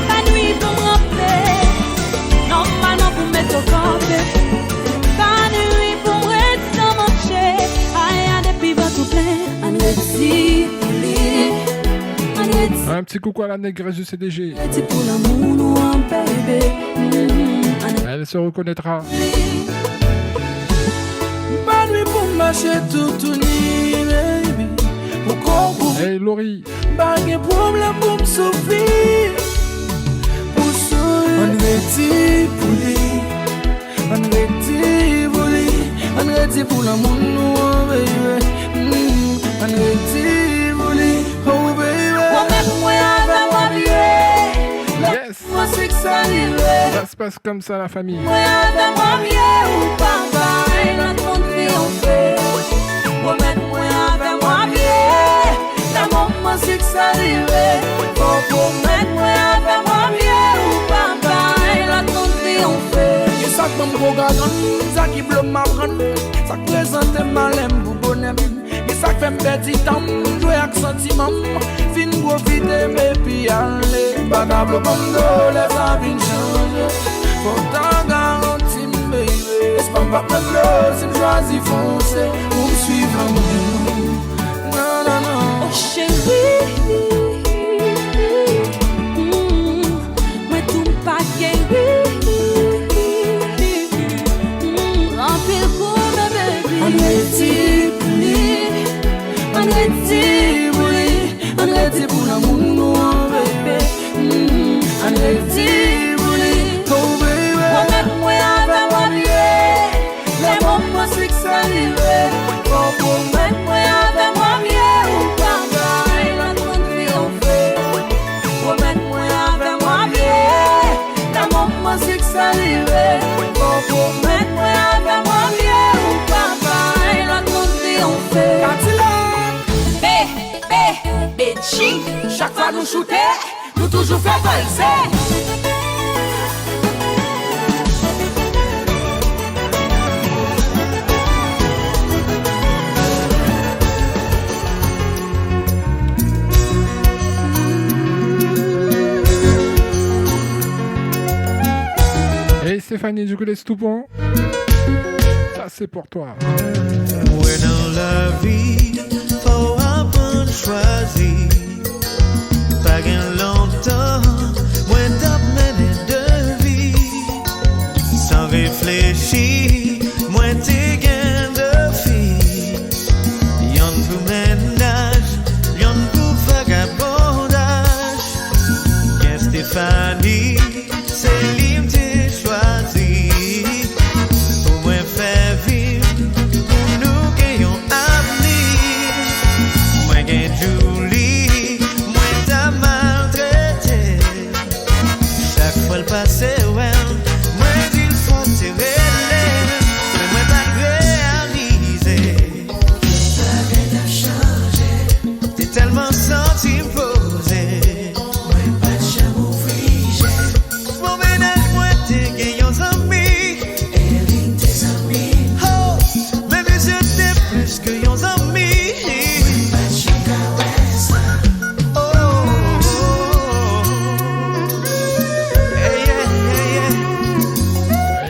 Pas nuit pour me rappeler, non, pas non pour mettre au camp. Pas nuit pour me Un petit coucou à la négresse du CDG. Elle se reconnaîtra. Hey Laurie. Pas de problème pour me souffrir. On ready pour lui. On ready pour lui. On ready pour l'amour, baby. On ready pour lui. Oh baby. Yes. Ça se passe comme ça la famille. Ça qui bloque ma brande, ça présente ma lème pour bonhomme. Et ça fait me perdre du temps, jouer avec sentiment. Fin profiter, mais puis aller. Badable comme d'eau, les avis changent. Faut t'en garantir, baby. C'est pas ma peine, si je choisis foncer. Pour me suivre à moi. Non, non, non. Oh chérie, moi tout pas guéri. On ready pour lui, on ready pour lui, on ready pour l'amour, baby. On ready pour lui, oh baby. Moi avec moi bien, les moments c'est que ça arrive. oh moi avec moi bien ou pas, la conduite on fait. Moi avec moi bien, les moments c'est que ça arrive. oh moi avec moi bien. Chaque fois nous shooter, nous toujours fait valser. Hey Stéphanie du Goulet Stoupon. Ça c'est pour toi. Ouais dans la vie, faut apprendre choisir. Pas gain longtemps, moi t'as mené de vie. Sans réfléchir, moi t'es gain de fille. Y'en pour ménage, y'en pour vagabondage. Qu'est-ce Stéphanie, c'est l'hymne t'es choisi. Pour moi faire vivre, pour nous gagnons avenir. Moi gagne Julie, moi t'as maltraité. Chaque fois le passé, ouais, moi dis le faut tirer l'air. Mais moi pas réalisé. Ça vient de changer. T'es tellement senti posé.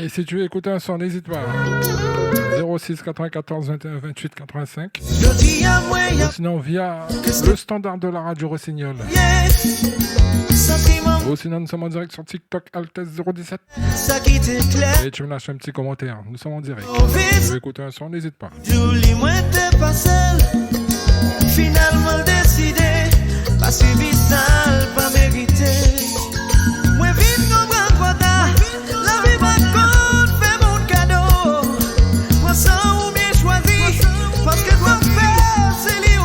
Si tu veux écouter un son, n'hésite pas. 06 94 21 28 85. Ou sinon via le standard de la radio Rossignol. Ou sinon nous sommes en direct sur TikTok Altesse 017. Et tu me lâches un petit commentaire. Nous sommes en direct. Si tu veux écouter un son, n'hésite pas. Julie, moi t'es pas seule. Finalement décidé. Pas suivi ça, pas mérité. Moi vite comprendre quoi t'as. La vie va compte, fais mon cadeau. Moi sans ou bien choisi. Parce que toi faire, c'est lui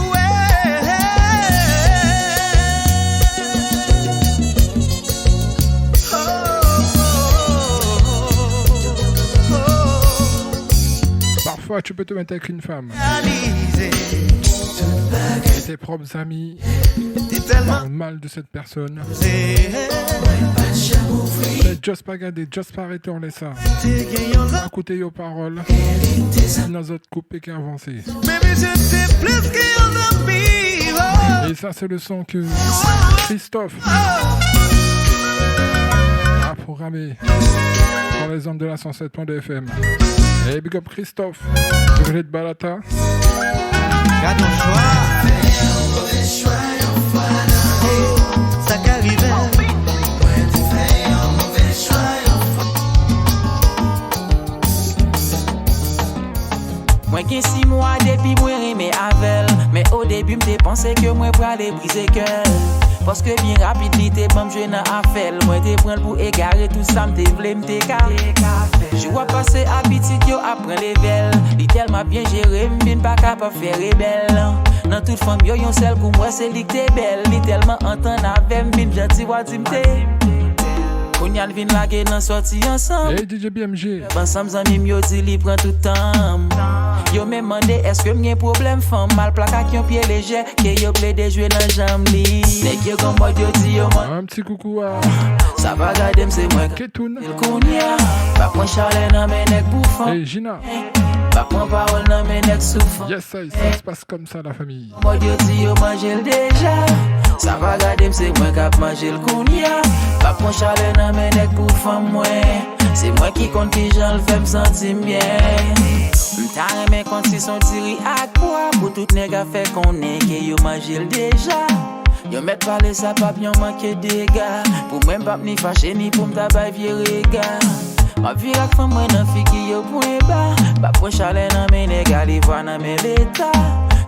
Parfois tu peux te mettre avec une femme. Et tes propres amis parlent mal de cette personne. Juste pas garder, juste pas arrêter, on laisse ça. Écoutez aux paroles. Dans notre couple qui a avancé. Et ça, c'est le son que Christophe a programmé pour les ondes de la 107.2 FM. Et big up Christophe, degré de Balata. Garde ton choix. qu'arrivé. Ouais, tu fais un mauvais choix. Moi qui 6 mois depuis moi aimé avec, mais au début m'te pensé que moi pour aller briser cœur. Parce que bien rapide li te bon jouer dans affaire. Moi te prendre pour égarer tout ça m'te vle m'te ka. Je vois passer habitude yo après level. Li tellement bien géré m'vin pas capable faire rebelle. Dans toute femme yo yon seul pour moi c'est li que t'es belle. Li tellement entend avec m'vin gentil wa di m'te. Kounyan vin lage nan sorti ensemble. Hey DJ BMG. Ensemble zanmim yo di li prend tout temps. Yo me mande est-ce que m'gen problème femme mal plaka ki yon pied léger que yo plaide jouer dans jambe li. Nek yo gon mod yo di yo man. Un petit coucou à Ça va garder m'se moi Ketoun. Il konya. Pas prend Charles nan men nek pour femme. Et Gina. Pas prend parole nan men nek souffrant. Yes, ça se passe comme ça la famille. Mod yo di yo mangel déjà. Ça va garder m'se moi k'ap manger le konya. Pas prend Charles nan men nek pour femme moi. C'est moi qui compte qui j'en le fais me sentir bien. M'ta remè quand si son tiri ak quoi. Pour tout nèg a fait connaît que yo mangel déjà. Yo met parler ça pas bien manquer dégâts. Pour même pas ni fâché ni pour m'ta bay vieux regard. Ma vie ak femme moi nan fi ki yo point bas. Pas pour chalet nan men nèg a li voir nan men l'état.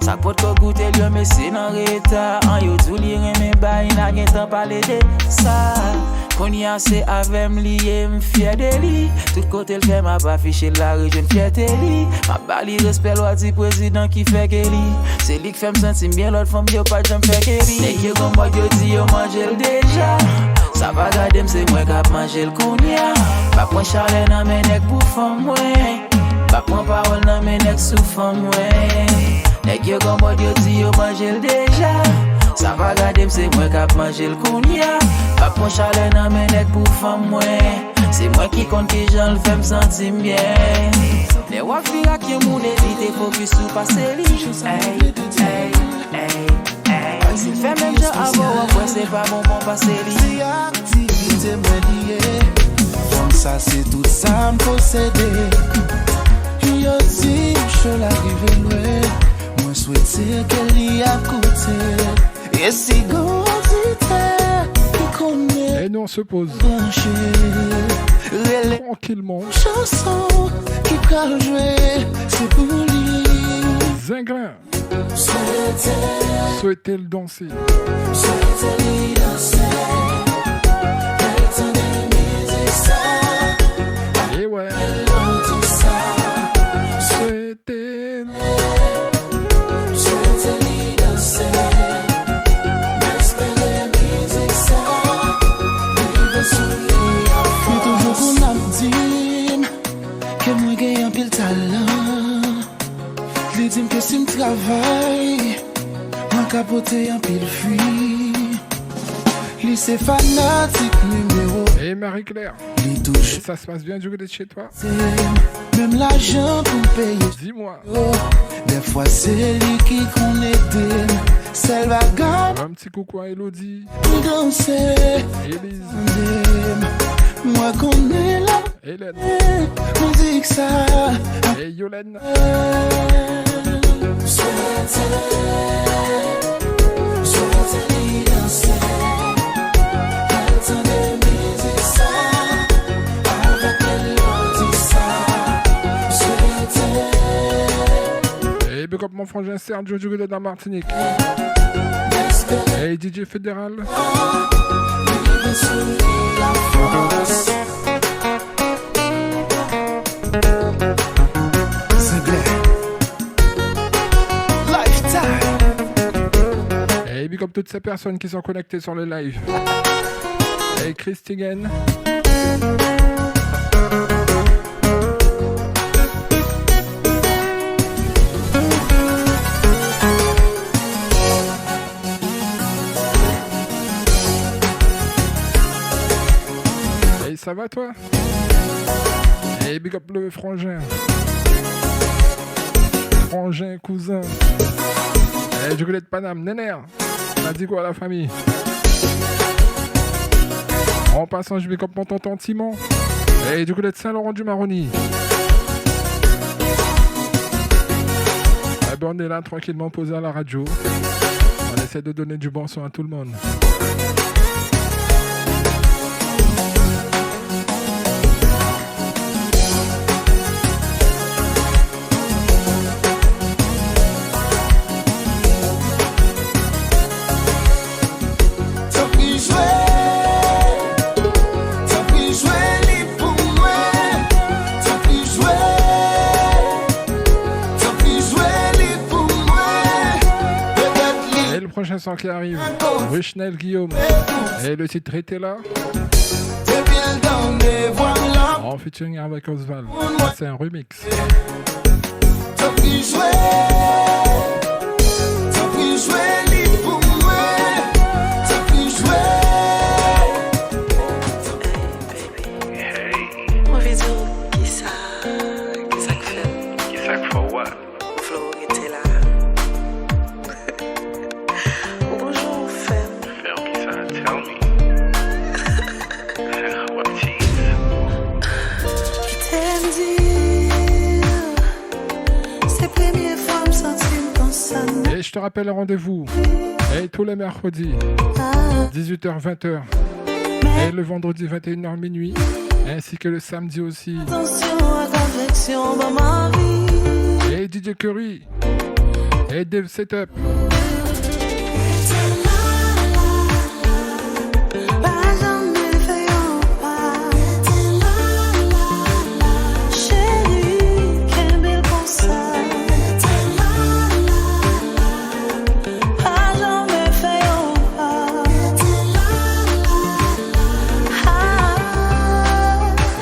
Ça pot ko goûter lieu mais c'est nan reta. An yo tout li remè bay n'a gen temps parler de ça. Konya c'est avec m'lié m'fier de li. Tout côté le fait m'a pas affiché la région fierté li. M'a bali respect loi du président qui fait que li. C'est lui qui fait me sentir bien l'autre femme yo pas j'aime faire que li. Nek yo gon mod yo di yo mangel déjà. Ça va garder c'est moi qui manger le konya. Pas prend Charles nan men nek pour femme moi. Pas prend parole nan men nek sou femme moi. Nek yo gon mod yo di yo mangel déjà. Ça va garder c'est moi qui manger le konya. Pas prend Charles nan men nek pour femme moi. C'est moi qui compte qui j'en le fais me sentir bien. Les wafira qui moun évite focus sur passer li. Hey, hey, hey, hey. Si fait même gens avant après c'est pas bon pour passer li. Si activité moi lié. Comme ça c'est tout ça m'posséder. Yo di je l'arrive loin. Moi souhaiter qu'elle y a coûté. Et si gondité qui connaît. Et nous on se pose tranquillement. Chanson qui peut jouer, c'est pour lui. Zinglin. Souhaitez le danser. Souhaitez-lui danser. Et ouais. Souhaitez. Souhaitez-lui danser. Puis toujours qu'on a dit que moi j'ai un pile talent. Lui dit que si je travaille, moi capoter un pile fuit. Lui c'est fanatique numéro. Et Marie-Claire. Lui touche. Ça se passe bien du côté de chez toi? Même l'argent pour payer. Dis-moi. Des fois c'est lui qui connecte. Celle va garder. Un petit coucou à Elodie. Danser. Élise. Moi connais la. Hélène. On dit que ça. Et Yolène. Souhaitez-lui danser. Attendez, musique ça. Avec l'élodie ça. Souhaitez. Et big up mon frangin Sergio du côté de la Martinique. Et DJ Fédéral. C'est clair. Lifetime. Et big up toutes ces personnes qui sont connectées sur le live. Et Christingen. Ça va toi? Et big up le frangin. Frangin, cousin. Et du côté de Paname, Néner. On a dit quoi à la famille? En passant, je big up mon tonton Timon. Et du côté de Saint-Laurent-du-Maroni. Eh ben, on est là tranquillement posé à la radio. On essaie de donner du bon son à tout le monde. prochain son qui arrive. Rushnel Guillaume. Et le titre était là. En featuring avec Osval. C'est un remix. T'as pu jouer libre pour moi. T'as pu jouer. Hey baby. Moi vais dire qui ça que fait. Qui ça que for what? Flow était là. Bonjour femme. Femme qui ça? Tell me. What cheese? Je t'aime dire. C'est la première fois que je me sens comme ça. Et je te rappelle le rendez-vous. Et tous les mercredis, 18h-20h. Et le vendredi 21h minuit. Ainsi que le samedi aussi. Attention à convection dans ma vie. Et DJ Curry. Et Dave Setup. Pas jamais fait en pas. Chérie, quel bel concert. Pas jamais fait en pas.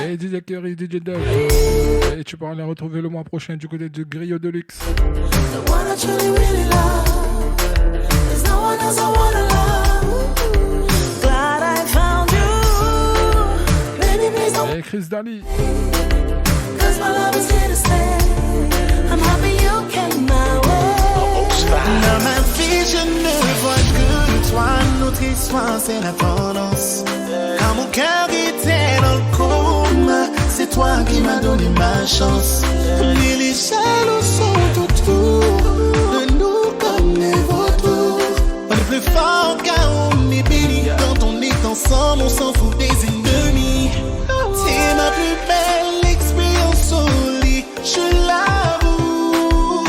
Et DJ Curry, DJ Dave. Et tu pourras les retrouver le mois prochain du côté du Griot Deluxe. The one I truly really love. There's no one else I wanna love. Glad I found you. Baby, please don't. Et Chris Daly. Cause my love is here to stay. I'm happy you came my way. Dans ma vie, je ne vois que toi. Notre histoire, c'est la tendance. Quand mon cœur était dans le coma, c'est toi qui m'as donné ma chance. Les jaloux sont autour de nous comme les vautours. On est plus fort car on est béni. Quand on est ensemble, on s'en fout des ennemis. C'est ma plus belle expérience au lit, je l'avoue.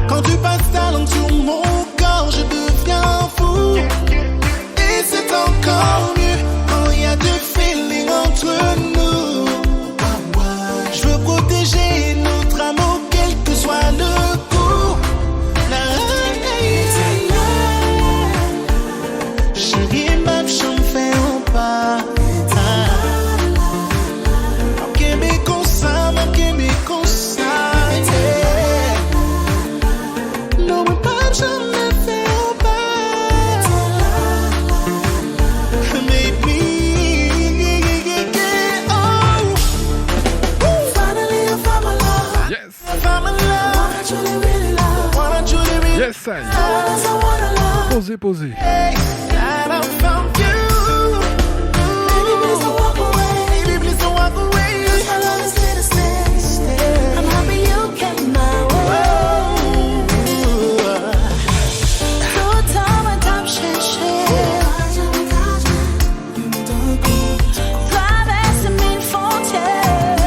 Quand tu passes ta langue sur mon corps, je deviens fou. Et c'est encore mieux quand il y a du feeling entre nous. Je veux protéger notre amour, quel que soit le coup. Chérie, ma chambre fait un pas. Manquez-moi comme ça, manquez-moi comme ça. Non, mais pas jamais fait un pas. Maybe, oh. Finally, I found my love. Yes. I found my love. One I truly really love. One I truly really love. Yes, I. One else I wanna love. Posez. Hey, and I found you. Baby, please don't walk away. Baby, please don't walk away. Cause my love is here to stay. I'm happy you came my way. Tout temps, ma table cherchée. Traverse mille frontières.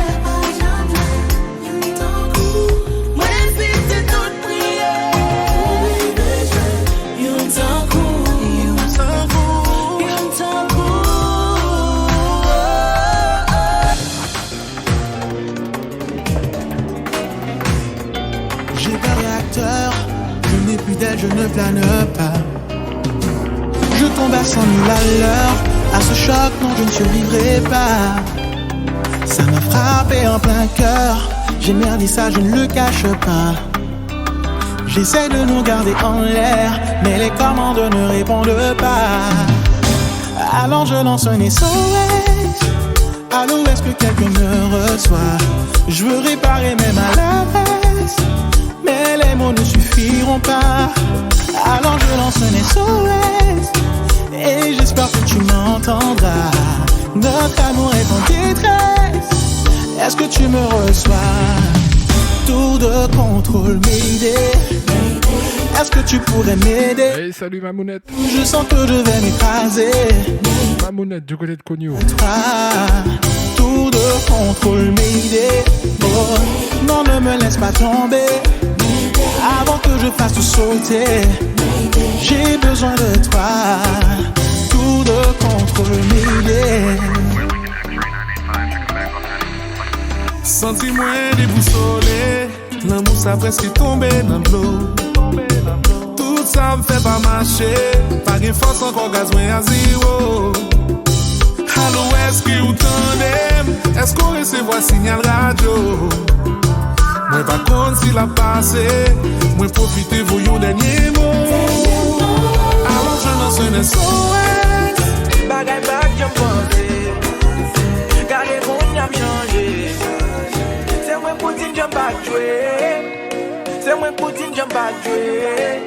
Moi, si c'est toute prière. You t'en cours. You t'en cours. You t'en cours. J'ai pas de réacteur, je n'ai plus d'aile, je ne plane pas. Je tombe à 100 000 à l'heure, à ce choc, non, je ne survivrai pas. Ça m'a frappé en plein cœur, j'ai merdé ça, je ne le cache pas. J'essaie de nous garder en l'air, mais les commandes ne répondent pas. Alors je lance un SOS. Allô, est-ce que quelqu'un me reçoit? Je veux réparer même à l'adresse, mais les mots ne suffiront pas. Alors je lance un SOS, et j'espère que tu m'entendras. Notre amour est en détresse, est-ce que tu me reçois? Tour de contrôle, Mayday. Est-ce que tu pourrais m'aider? Hey, salut Mamounette. Je sens que je vais m'écraser. Mamounette du côté de Cognou. Tour de contrôle, Mayday. Oh, non, ne me laisse pas tomber. Avant que je fasse tout sauter, j'ai besoin de toi. Tour de contrôle, Mayday. Senti-moi déboussolé, l'amour ça presque tombé dans l'eau. Tout ça me fait pas mal. marché, pas de force encore gaz moins à zéro. Allô, est-ce que vous tendez? Est-ce qu'on recevoir signal radio? Moi pas compte s'il a passé, moi profitez vous yon dernier mot. Alors je n'en sais ne SOS. Bagay bag j'en pense. Gardez mon yam changé. C'est moi pour dire j'en pas jouer. C'est moi pour dire j'en pas jouer.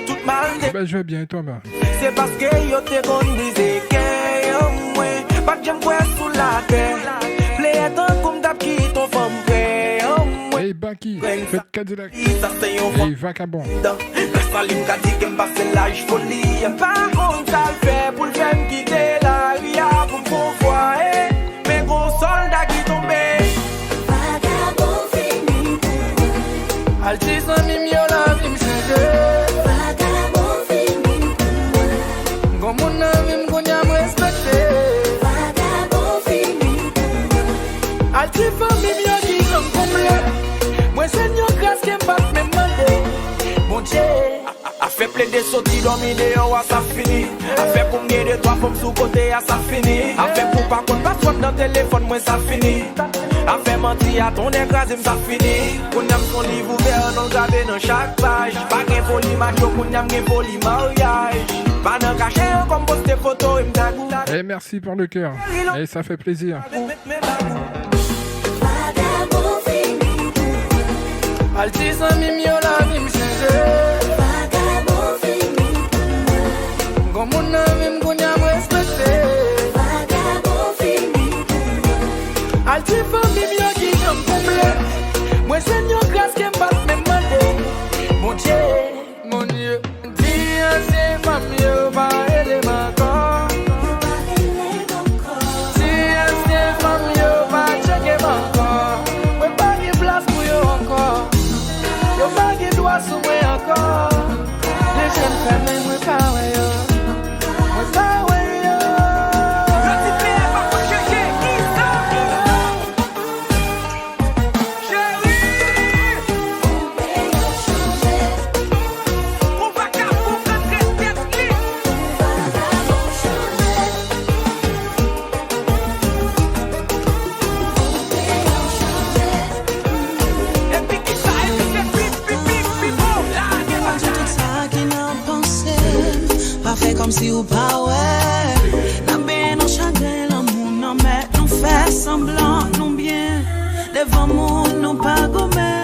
Tout mal. Ben je vais bien toi ben. C'est parce que yo te conduisé que moi pas que j'aime quoi sous la terre. Play tant comme d'hab qui ton femme prêt. Hey Baki, faites Cadillac. Hey Vacabon. Laisse-moi l'imka dit qu'elle me passe l'âge folie. Par contre ça le fait pour le faire me quitter la ria pour me convoyer. Mes gros soldats qui tombaient. Vagabond fini. Altis en mimio la vie me change. Vagabond fini. Comme mon ami m'gounia me respecter. Vagabond fini. Altis en mimio qui j'en comble. Moi seigneur grâce qui me bat me demander. Mon Dieu, a fait plein de sorties dominées, ça fini. A fait pour m'aider de trois femmes sous côté, ça fini. A fait pour pas qu'on passe dans le téléphone, moi ça fini. A fait mentir à ton écrasé, ça fini. Qu'on aime son livre ouvert, non gravé dans chaque page. Pas qu'un folie macho, qu'on aime qu'un folie mariage. Pas d'un cachet, comme poster photo, et m'tagou. Et merci pour le cœur. Et ça fait plaisir. Altis en mimio la vie me change. Vagabond fini. Comme mon ami m'gounia me respecter. Vagabond fini. Altis en mimio qui j'en comble. Moi seigneur grâce qui me bat me demander. Mon Dieu, dis à ces femmes yo pas aider ma corps. Dis à ces femmes yo pas checker ma corps. Moi pas de place pour yo encore. Yo pas de doigt sous moi encore. Les jeunes femmes moi pas ouais yo. Moi pas ouais yo. Je t'y fais pas pour chercher qui ça. Chérie, on va qu'à pour prendre tête li. Et puis qui ça et puis c'est pip oh là. Tout ça qui n'a pensé, pas fait comme si ou pas ouais. La baie non chagrin, l'amour non met, non fait semblant, non bien. Devant moi, non pas gommé.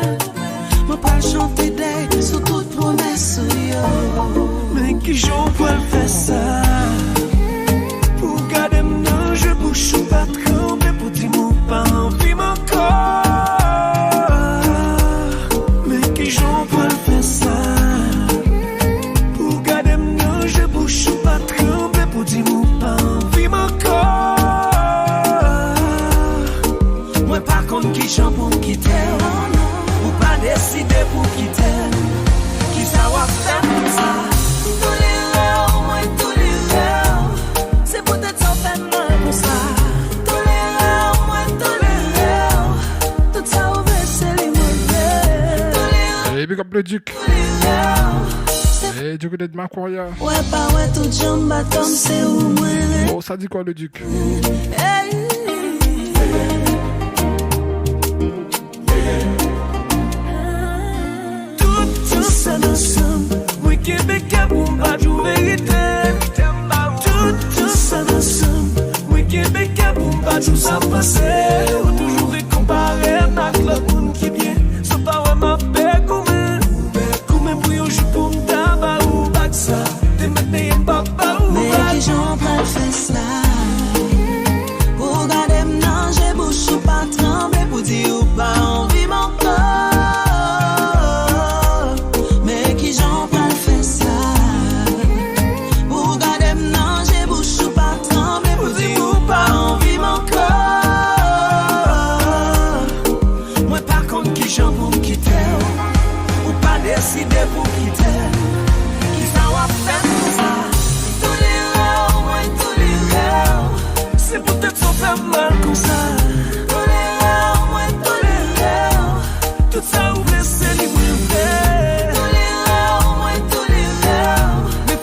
Moi pas chanter des sous toute promesse yo. Mais qui j'en peux faire ça? Pour garder mon je bouche ou pas trembler pour dire mon pas envie mon corps. Mais qui j'en peux faire ça? Pour garder mon je bouche ou pas trembler pour dire mon pas envie mon corps. Moi par contre qui j'en pour me quitter. Ou pas décider pour quitter. Qui ça va faire pour ça? Tous les rêves, moi tous les rêves. C'est peut-être sans faire mal pour ça. Tous les rêves, moi tous les rêves. Tout ça ouvert c'est les mauvais. Et big up le Duc. Et du côté de Macquaria. Ouais pas ouais tout jambe bâton c'est où moi. Oh ça dit quoi le Duc? Tout ça ensemble, oui Québécois pour ma vérité. Tout ça ensemble, oui Québécois pour ma tout ça passé. Ou toujours récomparé avec le monde qui vient. Sans pas vraiment paix comme pour un jeu pour me tabac ou bac ça. T'es maintenant un papa ou mais qui j'en prends fait ça. Pour garder mon j'ai bouche ou pas trembler pour dire ou pas envie mon corps. Mais qui j'en prends fait ça. Pour garder mon j'ai bouche ou pas trembler pour dire ou pas envie mon corps. Moi par contre qui j'en pour me quitter. Ou pas décider pour quitter. Qui ça va faire pour ça. Tous les rêves, moi tous les rêves. C'est peut-être sans faire mal comme ça. Tous les rêves, moi tous les rêves. Tout ça ouvre c'est libre. Tous les rêves, moi tous les rêves. Mais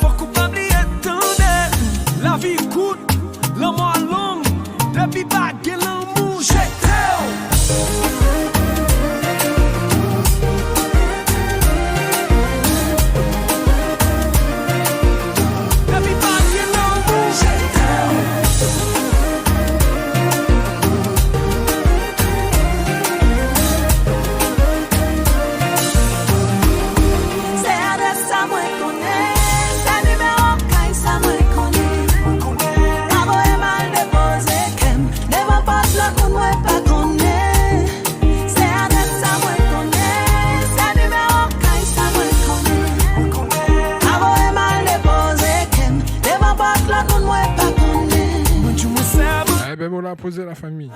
ben voilà, posez la famille.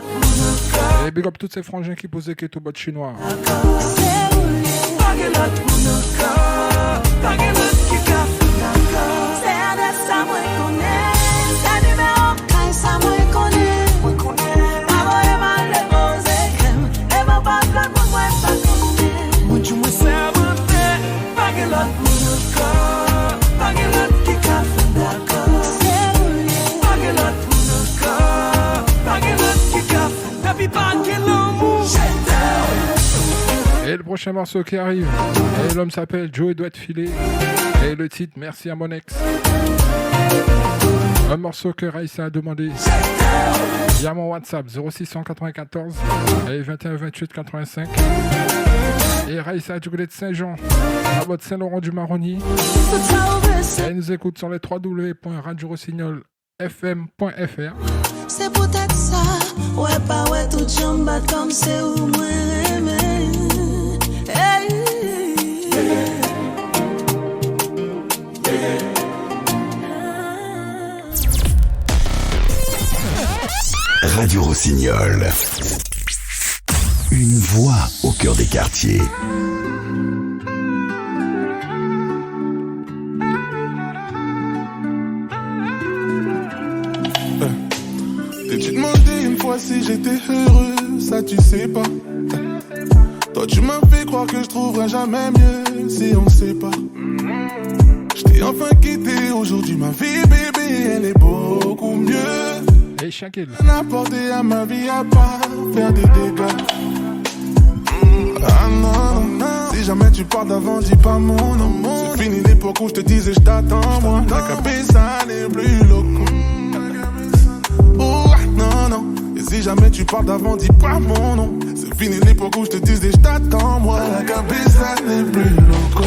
Et big up tous ces frangins qui posaient keto bot chinois. Et le prochain morceau qui arrive, et l'homme s'appelle Joe et doit être filé. Et le titre Merci à mon ex. Un morceau que Raïssa a demandé. Il y a mon WhatsApp 0694 et 21 28 85. Et Raïssa du côté de Saint-Jean, à votre Saint-Laurent-du-Maroni. Et elle nous écoute sur les www.radiorossignols.fm.fr. C'est peut-être ça, ouais pas ouais tout jambes comme c'est où moi aimer. Radio Rossignol. Une voix au cœur des quartiers. T'es-tu demandé une fois si j'étais heureux? Ça tu sais pas. Toi tu m'as fait croire que je trouverais jamais mieux si on sait pas. J't'ai enfin quitté, aujourd'hui ma vie bébé elle est beaucoup mieux. Hey Shakil. N'apporter à ma vie à part faire des dégâts. Ah non, non, si jamais tu pars d'avant, dis pas mon nom. C'est fini l'époque où je te disais je t'attends moi. La cabeza n'est plus loco. Oh non, non. Et si jamais tu pars d'avant, dis pas mon nom. C'est fini l'époque où je te disais je t'attends moi. La cabeza n'est plus loco.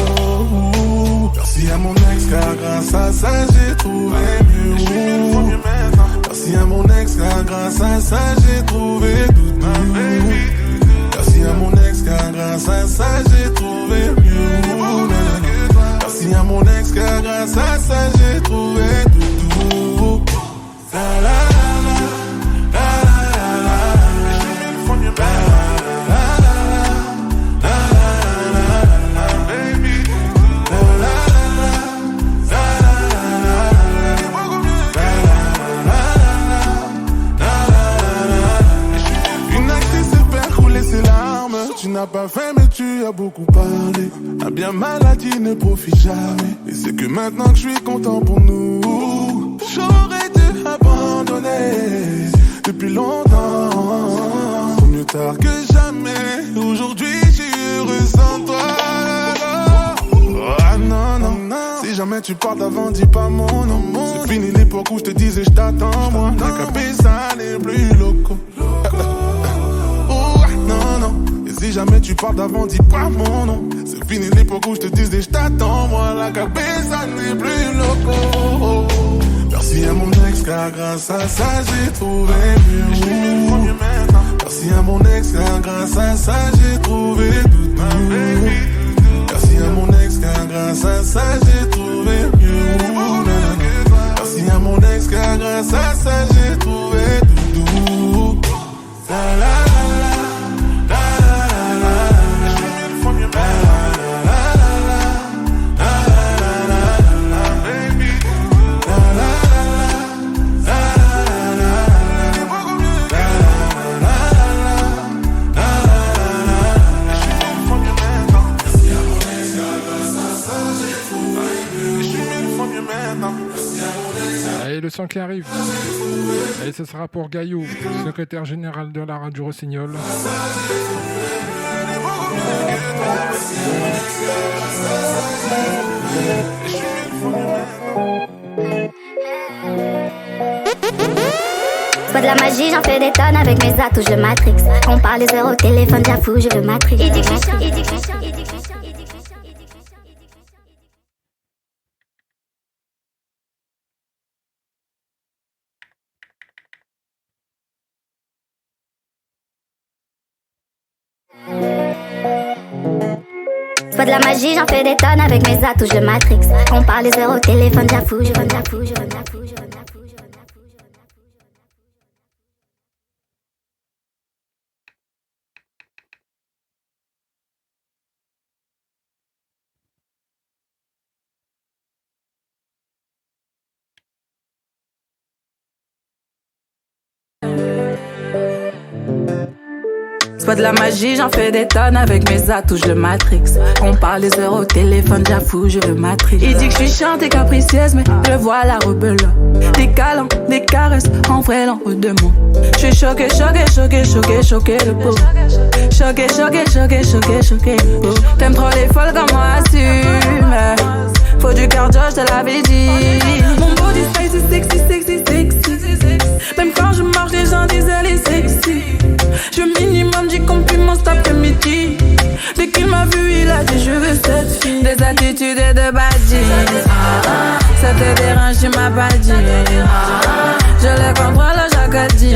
Merci à mon ex car grâce à ça j'ai trouvé mieux. Merci à mon ex car grâce à ça j'ai trouvé toute ma vie. Merci à mon ex car grâce à ça j'ai trouvé mieux. Merci à mon ex car grâce à ça j'ai trouvé tout. La la la la la la la Tu n'as pas fait mais tu as beaucoup parlé. Un bien maladie ne profite jamais. Et c'est que maintenant que je suis content pour nous, j'aurais dû abandonner depuis longtemps. Faut mieux tard que jamais. Aujourd'hui je suis heureux sans toi. Ah non, non, non. Si jamais tu pars d'avant, dis pas mon nom. C'est fini l'époque où je te disais je t'attends moi. La cabeza n'est plus loco. Non, non. Si jamais tu pars d'avant, dis pas mon nom. C'est fini l'époque où je te disais je t'attends moi. La cabeza n'est plus loco. Merci à mon ex car grâce à ça j'ai trouvé mieux. Merci à mon ex car grâce à ça j'ai trouvé toute ma vie. Merci à mon ex car grâce à ça j'ai trouvé mieux. Merci à mon ex car grâce à ça j'ai trouvé tout. La la Et le son qui arrive. Et ce sera pour Gaillou, secrétaire général de la Radio Rossignol. Pas de la magie, j'en fais des tonnes avec mes atouts, je matrix. On parle les heures au téléphone, j'avoue, je veux matrix. Il dit que je suis chiant, il dit que je suis chiant, il dit que je suis chiant, il dit que je suis chiant. Pas de la magie, j'en fais des tonnes avec mes atouts, je matrix. On parle les heures au téléphone, j'avoue, je veux j'avoue, je veux j'avoue, je veux j'avoue. pas de la magie, j'en fais des tonnes avec mes atouts, je le matrix. On parle des heures au téléphone, j'avoue, je le matrix. Il dit que je suis chiante et capricieuse, mais je vois la rebelle. Des câlins, des caresses, en vrai l'en haut de moi. Je suis choquée, le pauvre. Choquée, le pauvre. T'aimes trop les folles comme moi, assume. Faut du cardio, je te l'avais dit. Mon body space est sexy. Même quand je marche, les gens disent elle est sexy. Je minimum du compliment cet après-midi. Dès qu'il m'a vu, il a dit je veux cette fille. Des attitudes et de badis. Ça te dérange, tu m'as pas dit. Je le contrôle, j'accadie.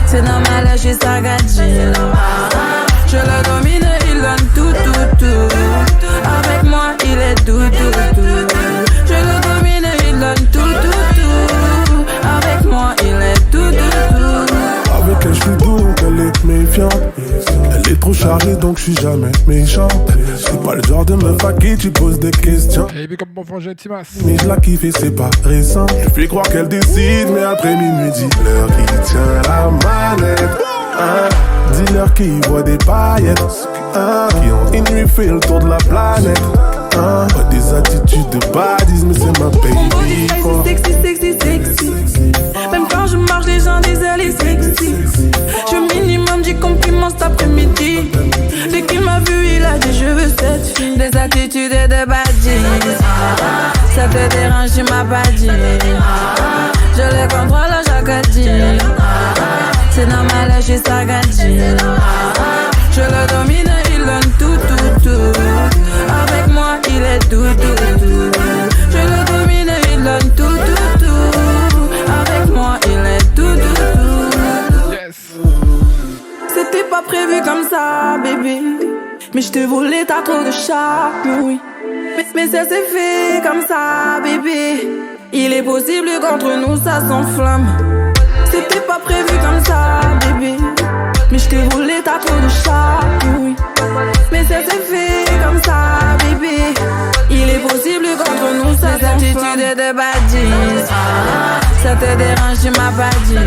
C'est normal, je suis sagadji. Je le domine, il donne tout. Avec moi, il est tout. Je le domine, il donne tout. Avec moi, il est tout. Avec elle, je suis doux, elle est méfiante. Elle est trop chargée, donc je suis jamais méchant. C'est pas le genre de meuf à qui tu poses des questions. Et puis comme mon frangin Timas. Mais je la kiffe et c'est pas récent. Je fais croire qu'elle décide, mais après minuit, dis-leur qui tient la manette. Dis-leur qui voit des paillettes. Qui ont une nuit fait le tour de la planète. Pas des attitudes de badis, mais c'est ma baby. Sexy. Même quand je marche, les gens disent elle est sexy. Je minimum du compliment cet après-midi. Dès qu'il m'a vu, il a dit je veux cette fille. Des attitudes et de badis. Ça te dérange, tu m'as pas dit. Je le contrôle, j'accadie. C'est normal, je suis sagadji. Je le domine, il donne tout. Avec moi, il est tout. Je le domine, il donne tout. Avec moi, il est tout. Yes. C'était pas prévu comme ça, bébé. Mais je te voulais, t'as trop de charme, oui. Mais ça s'est fait comme ça, bébé. Il est possible qu'entre nous ça s'enflamme. C'était pas prévu comme ça, bébé. Mais je te voulais, t'as trop de charme, oui. Mais ça s'est fait comme ça, bébé. Il est possible qu'entre nous ça s'enflamme. Des attitudes de badis. Ça te dérange, tu m'as pas dit.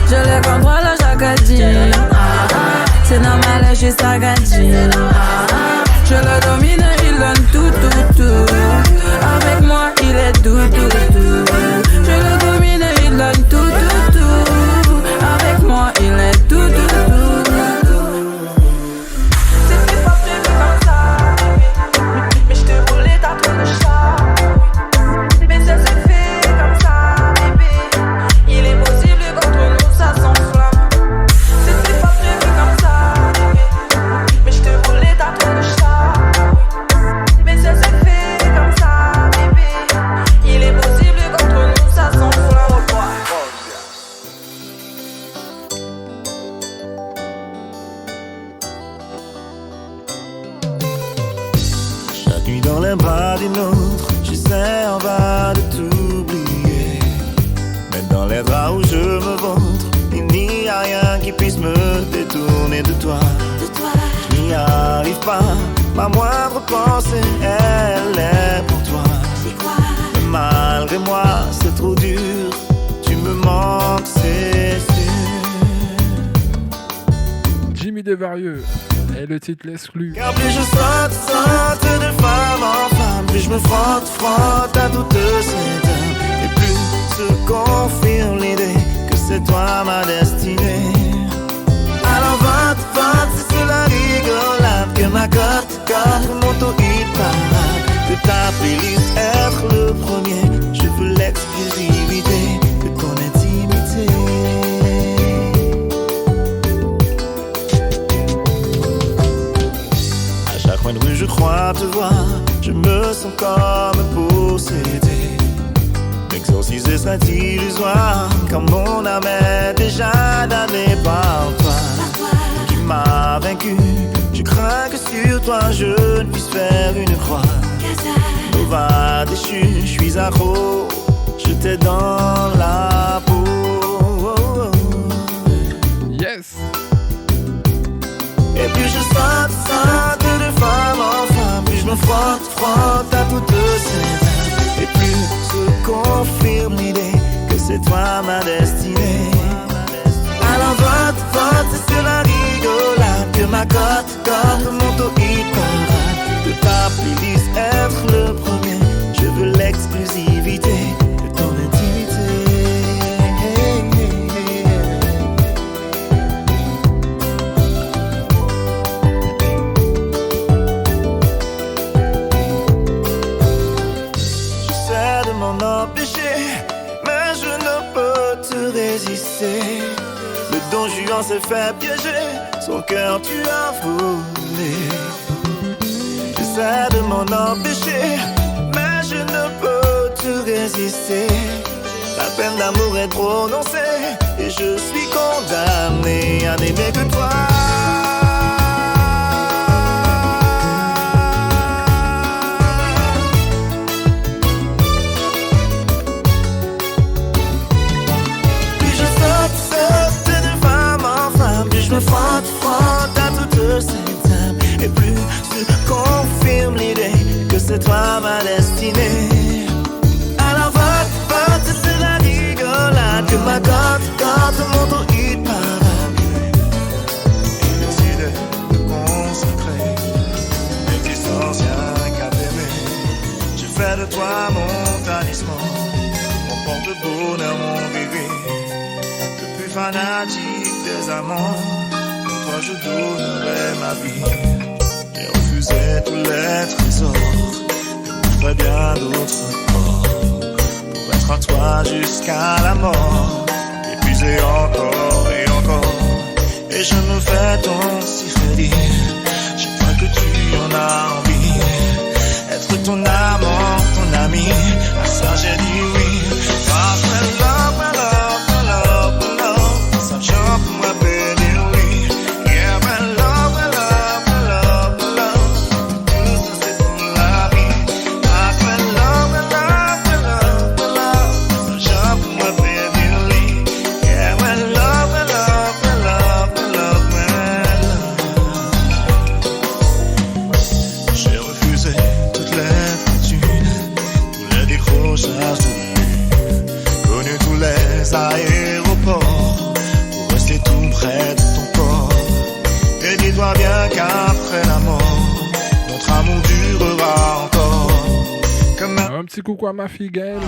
Je le contrôle, j'accadie. C'est normal, je suis sagadji. Je le domine, il donne tout. Avec moi, il est tout. Je le domine, il donne tout. Avec moi, il est tout. C'était pas prévu comme ça, mais je te voulais, t'as trop de charme. Mais ça s'est fait comme ça, bébé. Il est possible qu'entre nous ça s'enflamme. C'était pas prévu comme ça, bébé. Mais je te voulais, t'as trop de charme. Mais ça s'est fait comme ça, bébé. Il est possible qu'entre nous ça s'enflamme. Chaque nuit dans les bras d'une autre, j'essaie en vain de t'oublier. Mais dans les draps où je me vautre, il n'y a rien qui puisse me détourner de toi. Je n'y arrive pas, ma moindre pensée, elle est pour toi. Mais malgré moi, c'est trop dur, tu me manques, c'est sûr. Jimmy Desvarieux. Et le titre l'exclut. Car plus je saute de femme en femme, plus je me frotte à toutes ces dames. Et plus se confirme l'idée que c'est toi ma destinée. Alors va, c'est la rigolade que ma cote, mon taux-hit parade. De ta playlist être le premier, je veux l'exclusivité de ton intimité. Coin de rue, je crois te voir, je me sens comme possédé. M'exorciser serait illusoire, car mon âme est déjà damnée par toi. Qui m'a vaincu, je crains que sur toi je ne puisse faire une croix. Nova déchu, je suis accro, je t'ai dans la peau. Yes. Et puis je saute de femme en femme, puis je me frotte à toutes ces dames. Et plus se confirme l'idée que c'est toi ma destinée. Alors va, vote, c'est sur la rigolade que ma cote monte au hit parade. De ta playlist être le premier, je veux l'exclusivité de ton intimité. J'essaie de m'en empêcher, mais je ne peux te résister. Le Don Juan s'est fait piéger, son cœur tu as volé. J'essaie de m'en empêcher, mais je ne peux te résister. La peine d'amour est prononcée, et je suis condamné à n'aimer que toi. Je me frotte à toutes ces âmes. Et plus se confirme l'idée que c'est toi ma destinée. Alors vote, c'est la rigolade que ma cote monte au hit parade. Et décidé de consacrer l'existence rien qu'à t'aimer. J'ai fait de toi mon talisman, mon porte-bonheur, mon bébé. Le plus fanatique des amants, toi je donnerais ma vie. J'ai refusé tous les trésors et m'offrais bien d'autres corps pour être à toi jusqu'à la mort. Épuisé encore et encore, et je me fais ton sifflet. Je crois que tu en as envie, être ton amant, ton ami. À ça j'ai dit oui. Parce que love, my love, my love, my love, ça chante pour moi baby. Connu tous les aéroports pour rester tout près de ton corps. Et dis-toi bien qu'après la mort, notre amour durera encore. Comme un petit coucou à ma fille Gaëlle.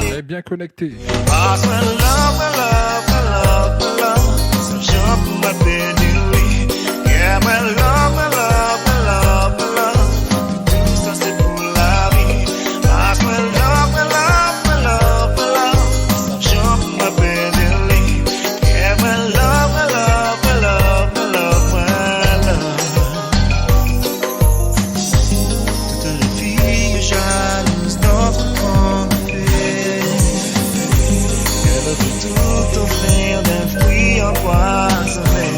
Elle est bien connectée. Parce que love, my love, my love, my love, ça chante pour ma pénurie. Yeah, my love, my love, my love, my love, tout ça c'est pour la vie. Parce que love, my love, my love, my love, ça chante pour ma pénurie. Yeah, my love, my love, my love, my love, my love. Toutes les filles jalouses notre conflit. Elle veut tout offrir d'un fruit empoisonné.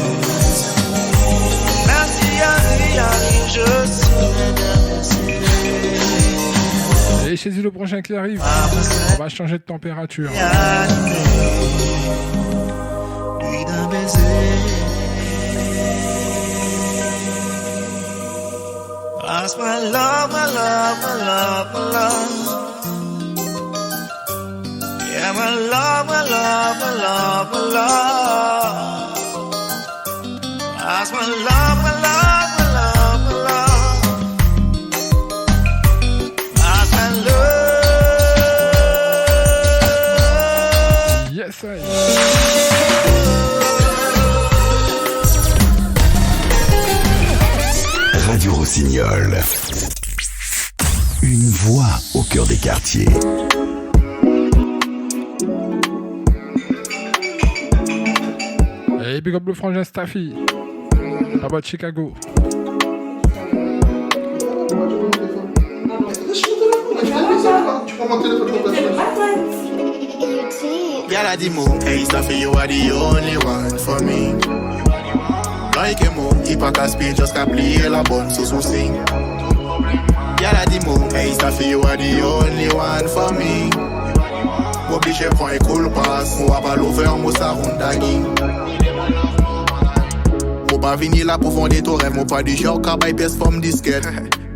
Même si arrive, je serai délaissé. Et chez lui le prochain qui arrive, on va changer de température. Lui d'un baiser. Ask my love, my love, my love, my love. Yeah, my love, my love, my love, my love. Ask my love, my love, my love, my love. Ask my love. Yes, I. Radio Rossignol. Une voix au cœur des quartiers. Hey, big up le frangin Staffy. Là-bas de Chicago. Tu prends mon téléphone pour Girl, I demo, hey, Staffy, you are the only one for me. Like a mo, if I can speak, just can play la bonne, so sing. Girl, I demo, hey, Staffy, you are the only one for me. Obligé prend un cool pass, moi pas l'over, moi ça ronde daguing. Moi pas venir là pour vendre ton rêve, moi pas du genre, car bypass from disquette.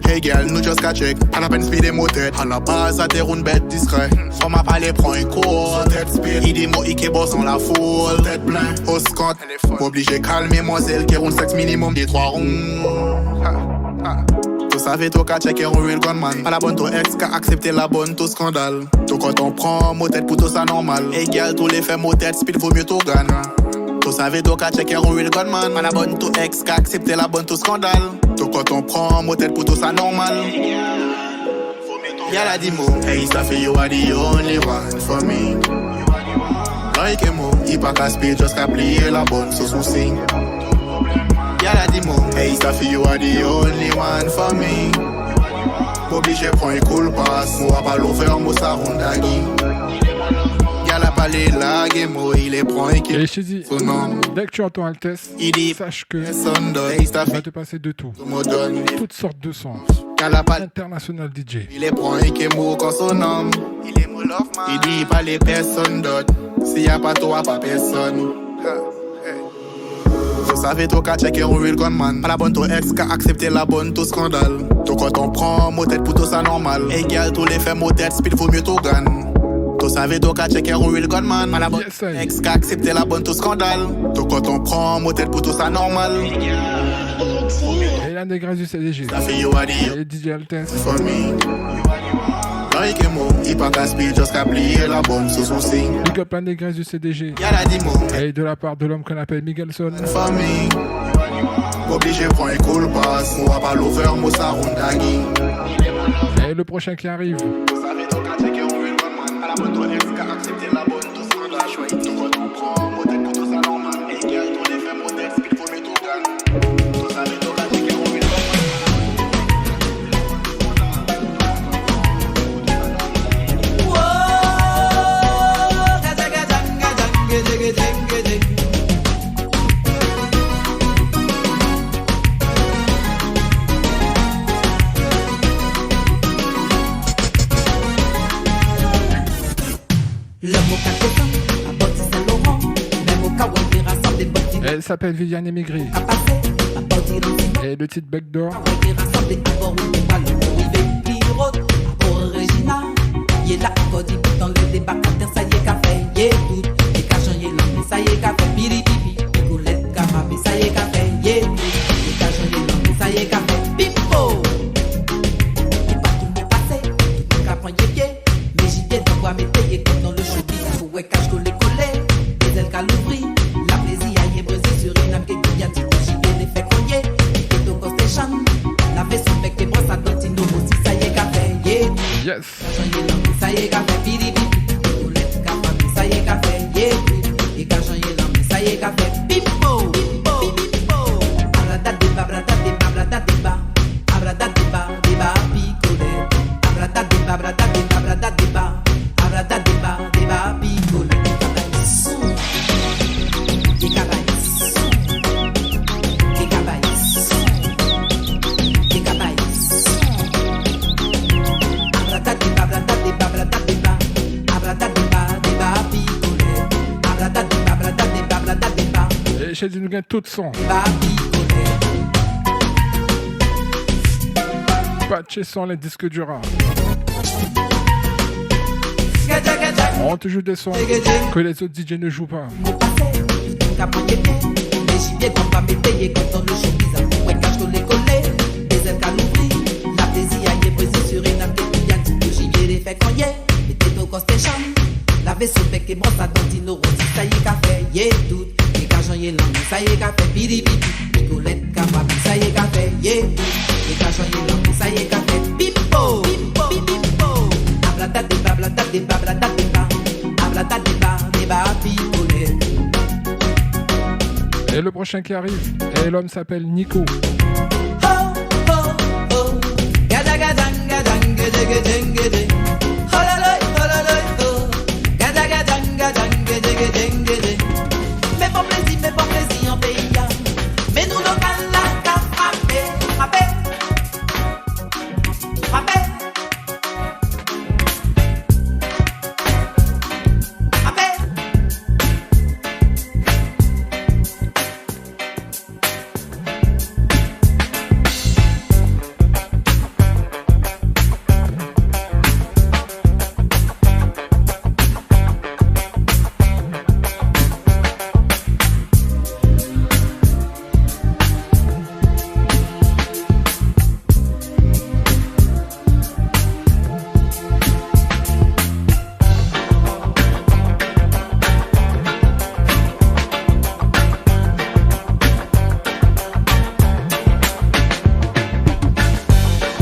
Hey girl, nous just qu'à check. À la peine speed et motet. À la base, à terre une bête discret. Faut m'a parler, prend un cours. Tête speed. Il dit moi, il est boss, on la foule. Tête plein, au scot. Obligé calmer, moiselle, qui roule sexe minimum des 3 ronds. Tu savais, toi, qu'à checker un real gunman. À la bonne, ton ex, qu'à accepter la bonne, tout scandale. Toi, quand on prend, motet pour tout ça normal. Hey girl, tous les faits, motet, speed, vaut mieux tout gagne. Tu savais, toi, qu'à checker un real gunman. À la bonne, ton ex, qu'à accepter la bonne, tout scandale. Toi, quand on prend, motet pour tout ça normal. Y'a la dimo, hey, ça fait you are the only one for me. Like a mo, il pas qu'à speed, just qu'à plier la bonne, so souci. Y'a la dimo, hey, ça fait you are the only one for me. Obligé prend un cool pass, moi pas l'ouvert, moi ça rondagui. Y'a la palais, la game, il est prend un kill. Et je te dis, dès que tu entends Altesse, sache que va te passer de tout. Toutes sortes de sons. International DJ. Il est prend un kémo quand son nom. Il est mon love man. Il dit pas les personnes d'autres. S'il y a pas toi, pas personne. Vous savez, toi, qu'à checker un real gunman. À la bonne, ton ex, qu'à accepter la bonne, tout scandale. Toi, quand on prend, motet pour tout ça normal. Égal, tous les faits, motet, speed, vaut mieux tout gagne. Toi, savez, toi, qu'à checker un real gunman. À la bonne, ex, qu'à accepter la bonne, tout scandale. Toi, quand on prend, motet pour tout ça normal. Et la négresse du CDG. Et DJ Altesse. Like a mo, il pas qu'à speed, just qu'à plier la bonne, sous souci. Big up la négresse du CDG. Y'a la dimo. Et de la part de l'homme qu'on appelle Miguelson. Famille. Obligé prend un cool pass, moi pas l'ouvert, moi ça rondagui. Et le prochain qui arrive. Vous savez, donc à checker un real gunman. À la bonne, toi, ex, qu'à accepter la bonne, tout scandale. Chouette, tout quand on prend, motet pour tout ça normal. Et girl, tous les faits, motet, speed, faut mettre tout gagne. Vous savez, donc à checker un real gunman. Elle s'appelle Viviane Émigré. Et le titre Bec d'Or. Yes. Ça y est, café, piri, piri, ça y est, café, yeah, et quand j'en ai l'homme, ça y est, café, pipo, pipo, pipo, abrada déba, abrada déba, abrada déba, picolé, abrada déba, picolé, Chez nous gagne tout son. Patché son les disques du rap. On te joue des sons que les autres DJ ne jouent pas. La vaisseau bec et brosse à dentino rose, ça y est café, yeah tout. Et quand j'en ai l'homme, ça y est café, piri piri, picolette capable, ça y est café, yeah tout. Et quand j'en ai l'homme, ça y est café, pipo, pipo, pipo. Ablada déba, ablada déba, ablada déba, ablada déba, picolette. Et le prochain qui arrive, et l'homme s'appelle Nico. Gada gada gada gada gada gada. Mais pour plaisir, en pays. Mais nous, local, là, qu'à frapper.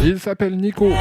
Il s'appelle Nico.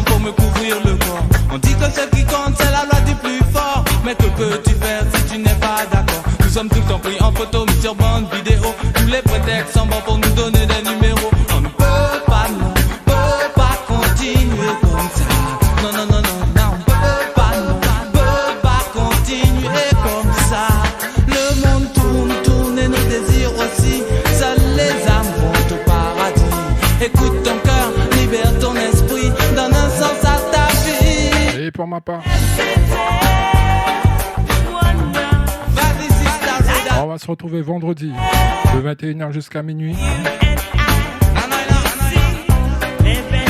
Pour me couvrir le corps. On dit que ce qui compte c'est la loi du plus fort. Mais que peux-tu faire si tu n'es pas d'accord? Nous sommes tout le temps pris en photo, mis sur bande vidéo. Tous les prétextes sont bons pour nous donner des numéros. On ne peut pas, non, peut pas continuer comme ça. Non, non, non, non, non, on peut pas, non, peut pas continuer comme ça. Le monde tourne, tourne et nos désirs aussi. Seuls les âmes vont au paradis. Écoute ton cœur, libère ton esprit. Donne un sens à ta vie. Et pour ma part, on va se retrouver vendredi de 21h jusqu'à minuit.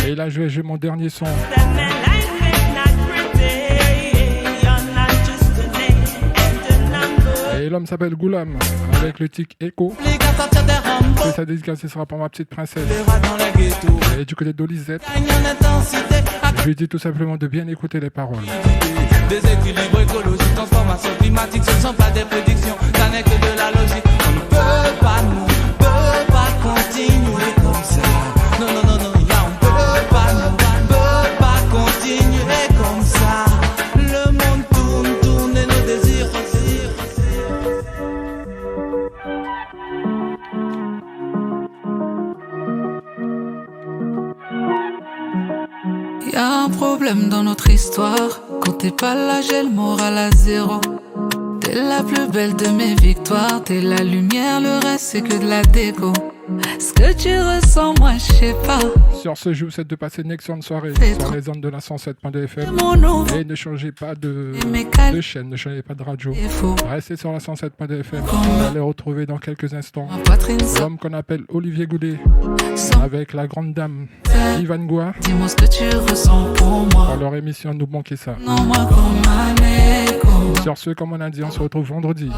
Et là je vais jouer mon dernier son. Et l'homme s'appelle Goulam avec le tic Echo. Et sa dédicace sera pour ma petite princesse. Et du côté d'Olizette, je lui dis tout simplement de bien écouter les paroles. Déséquilibre écologique, transformation climatique, ce ne sont pas des prédictions, ça n'est que de la logique. On ne peut pas, nous, peut pas continuer comme ça. Non, non, non, non, là on peut pas, nous, peut pas continuer comme ça. Le monde tourne, tourne et nos désirs aussi. Y'a un problème dans notre histoire. Quand t'es pas là, j'ai le moral à zéro. T'es la plus belle de mes victoires. T'es la lumière, le reste c'est que de la déco. Ce que tu ressens, moi je sais pas. Sur ce, je vous souhaite de passer une excellente soirée sur les ondes de la 107.2 FM. Et ne changez pas de chaîne, ne changez pas de radio. Restez sur la 107.2 FM. On va les retrouver dans quelques instants. L'homme qu'on appelle Olivier Goudet avec la grande dame Ivan Goua. Dis-moi ce que tu ressens pour moi. Pour leur émission Nous manquer ça. Non, moi comme un écho. Sur ce, comme on a dit, on se retrouve vendredi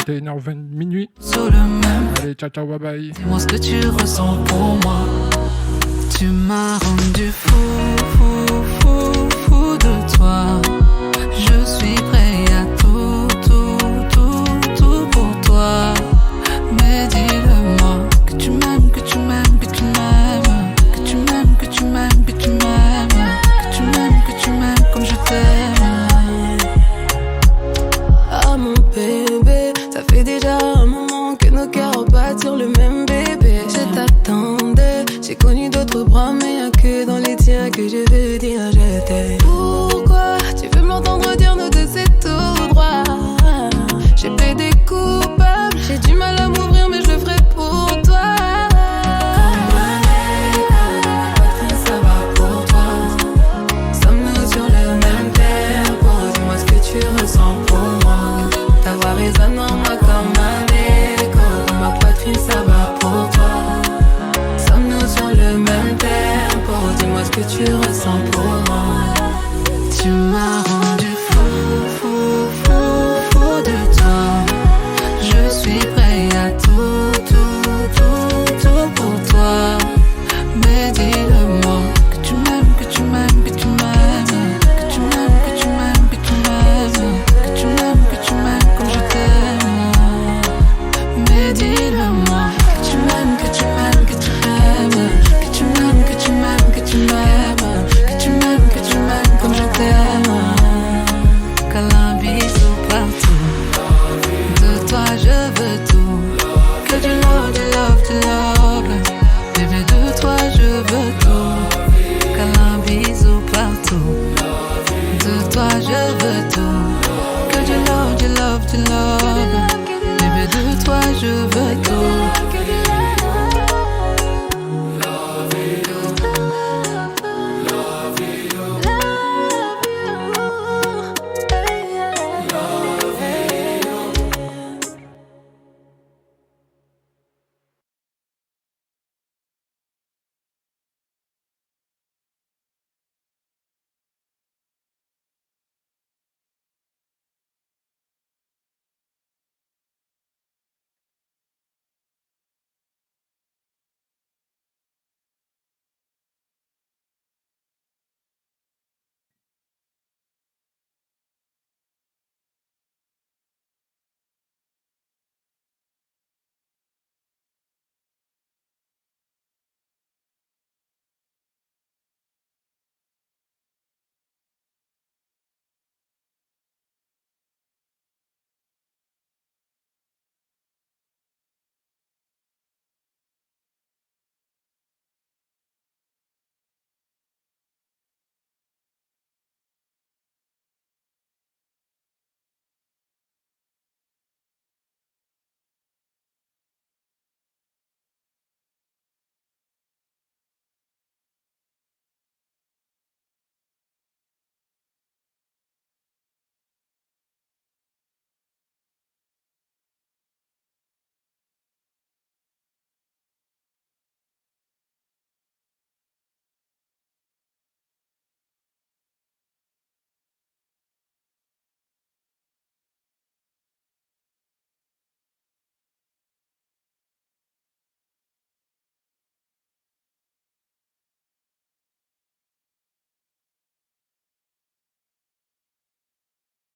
21h20 minuit. Allez, ciao ciao, bye bye. Dis-moi ce que tu ressens pour moi. Tu m'as rendu fou, fou, fou, fou de toi. Je suis prêt à tout, tout, tout, tout pour toi. Mais dis-le-moi que tu m'aimes, que tu m'aimes, que tu m'aimes, que tu m'aimes, que tu m'aimes, que tu m'aimes, que tu m'aimes, que tu m'aimes comme je t'aime. Ah mon bébé, ça fait déjà un moment que nos cœurs battent sur le même bébé. Je t'attendais, j'ai connu d'autres bras, mais y'a que dans les tiens que je veux dire je t'aime. Pourquoi tu veux m'entendre dire nous deux c'est tout droit? J'ai plaidé coupable, j'ai du mal à m'ouvrir mais je le ferai pour toi. Comme un écho, ça va pour toi. Sommes-nous sur le même tempo? Dis-moi ce que tu ressens pour moi. Ta voix résonne en moi comme un écho. Dans ma poitrine ça va pour toi. Sommes-nous sur le même tempo? Dis-moi ce que tu ressens pour moi. Tu m'as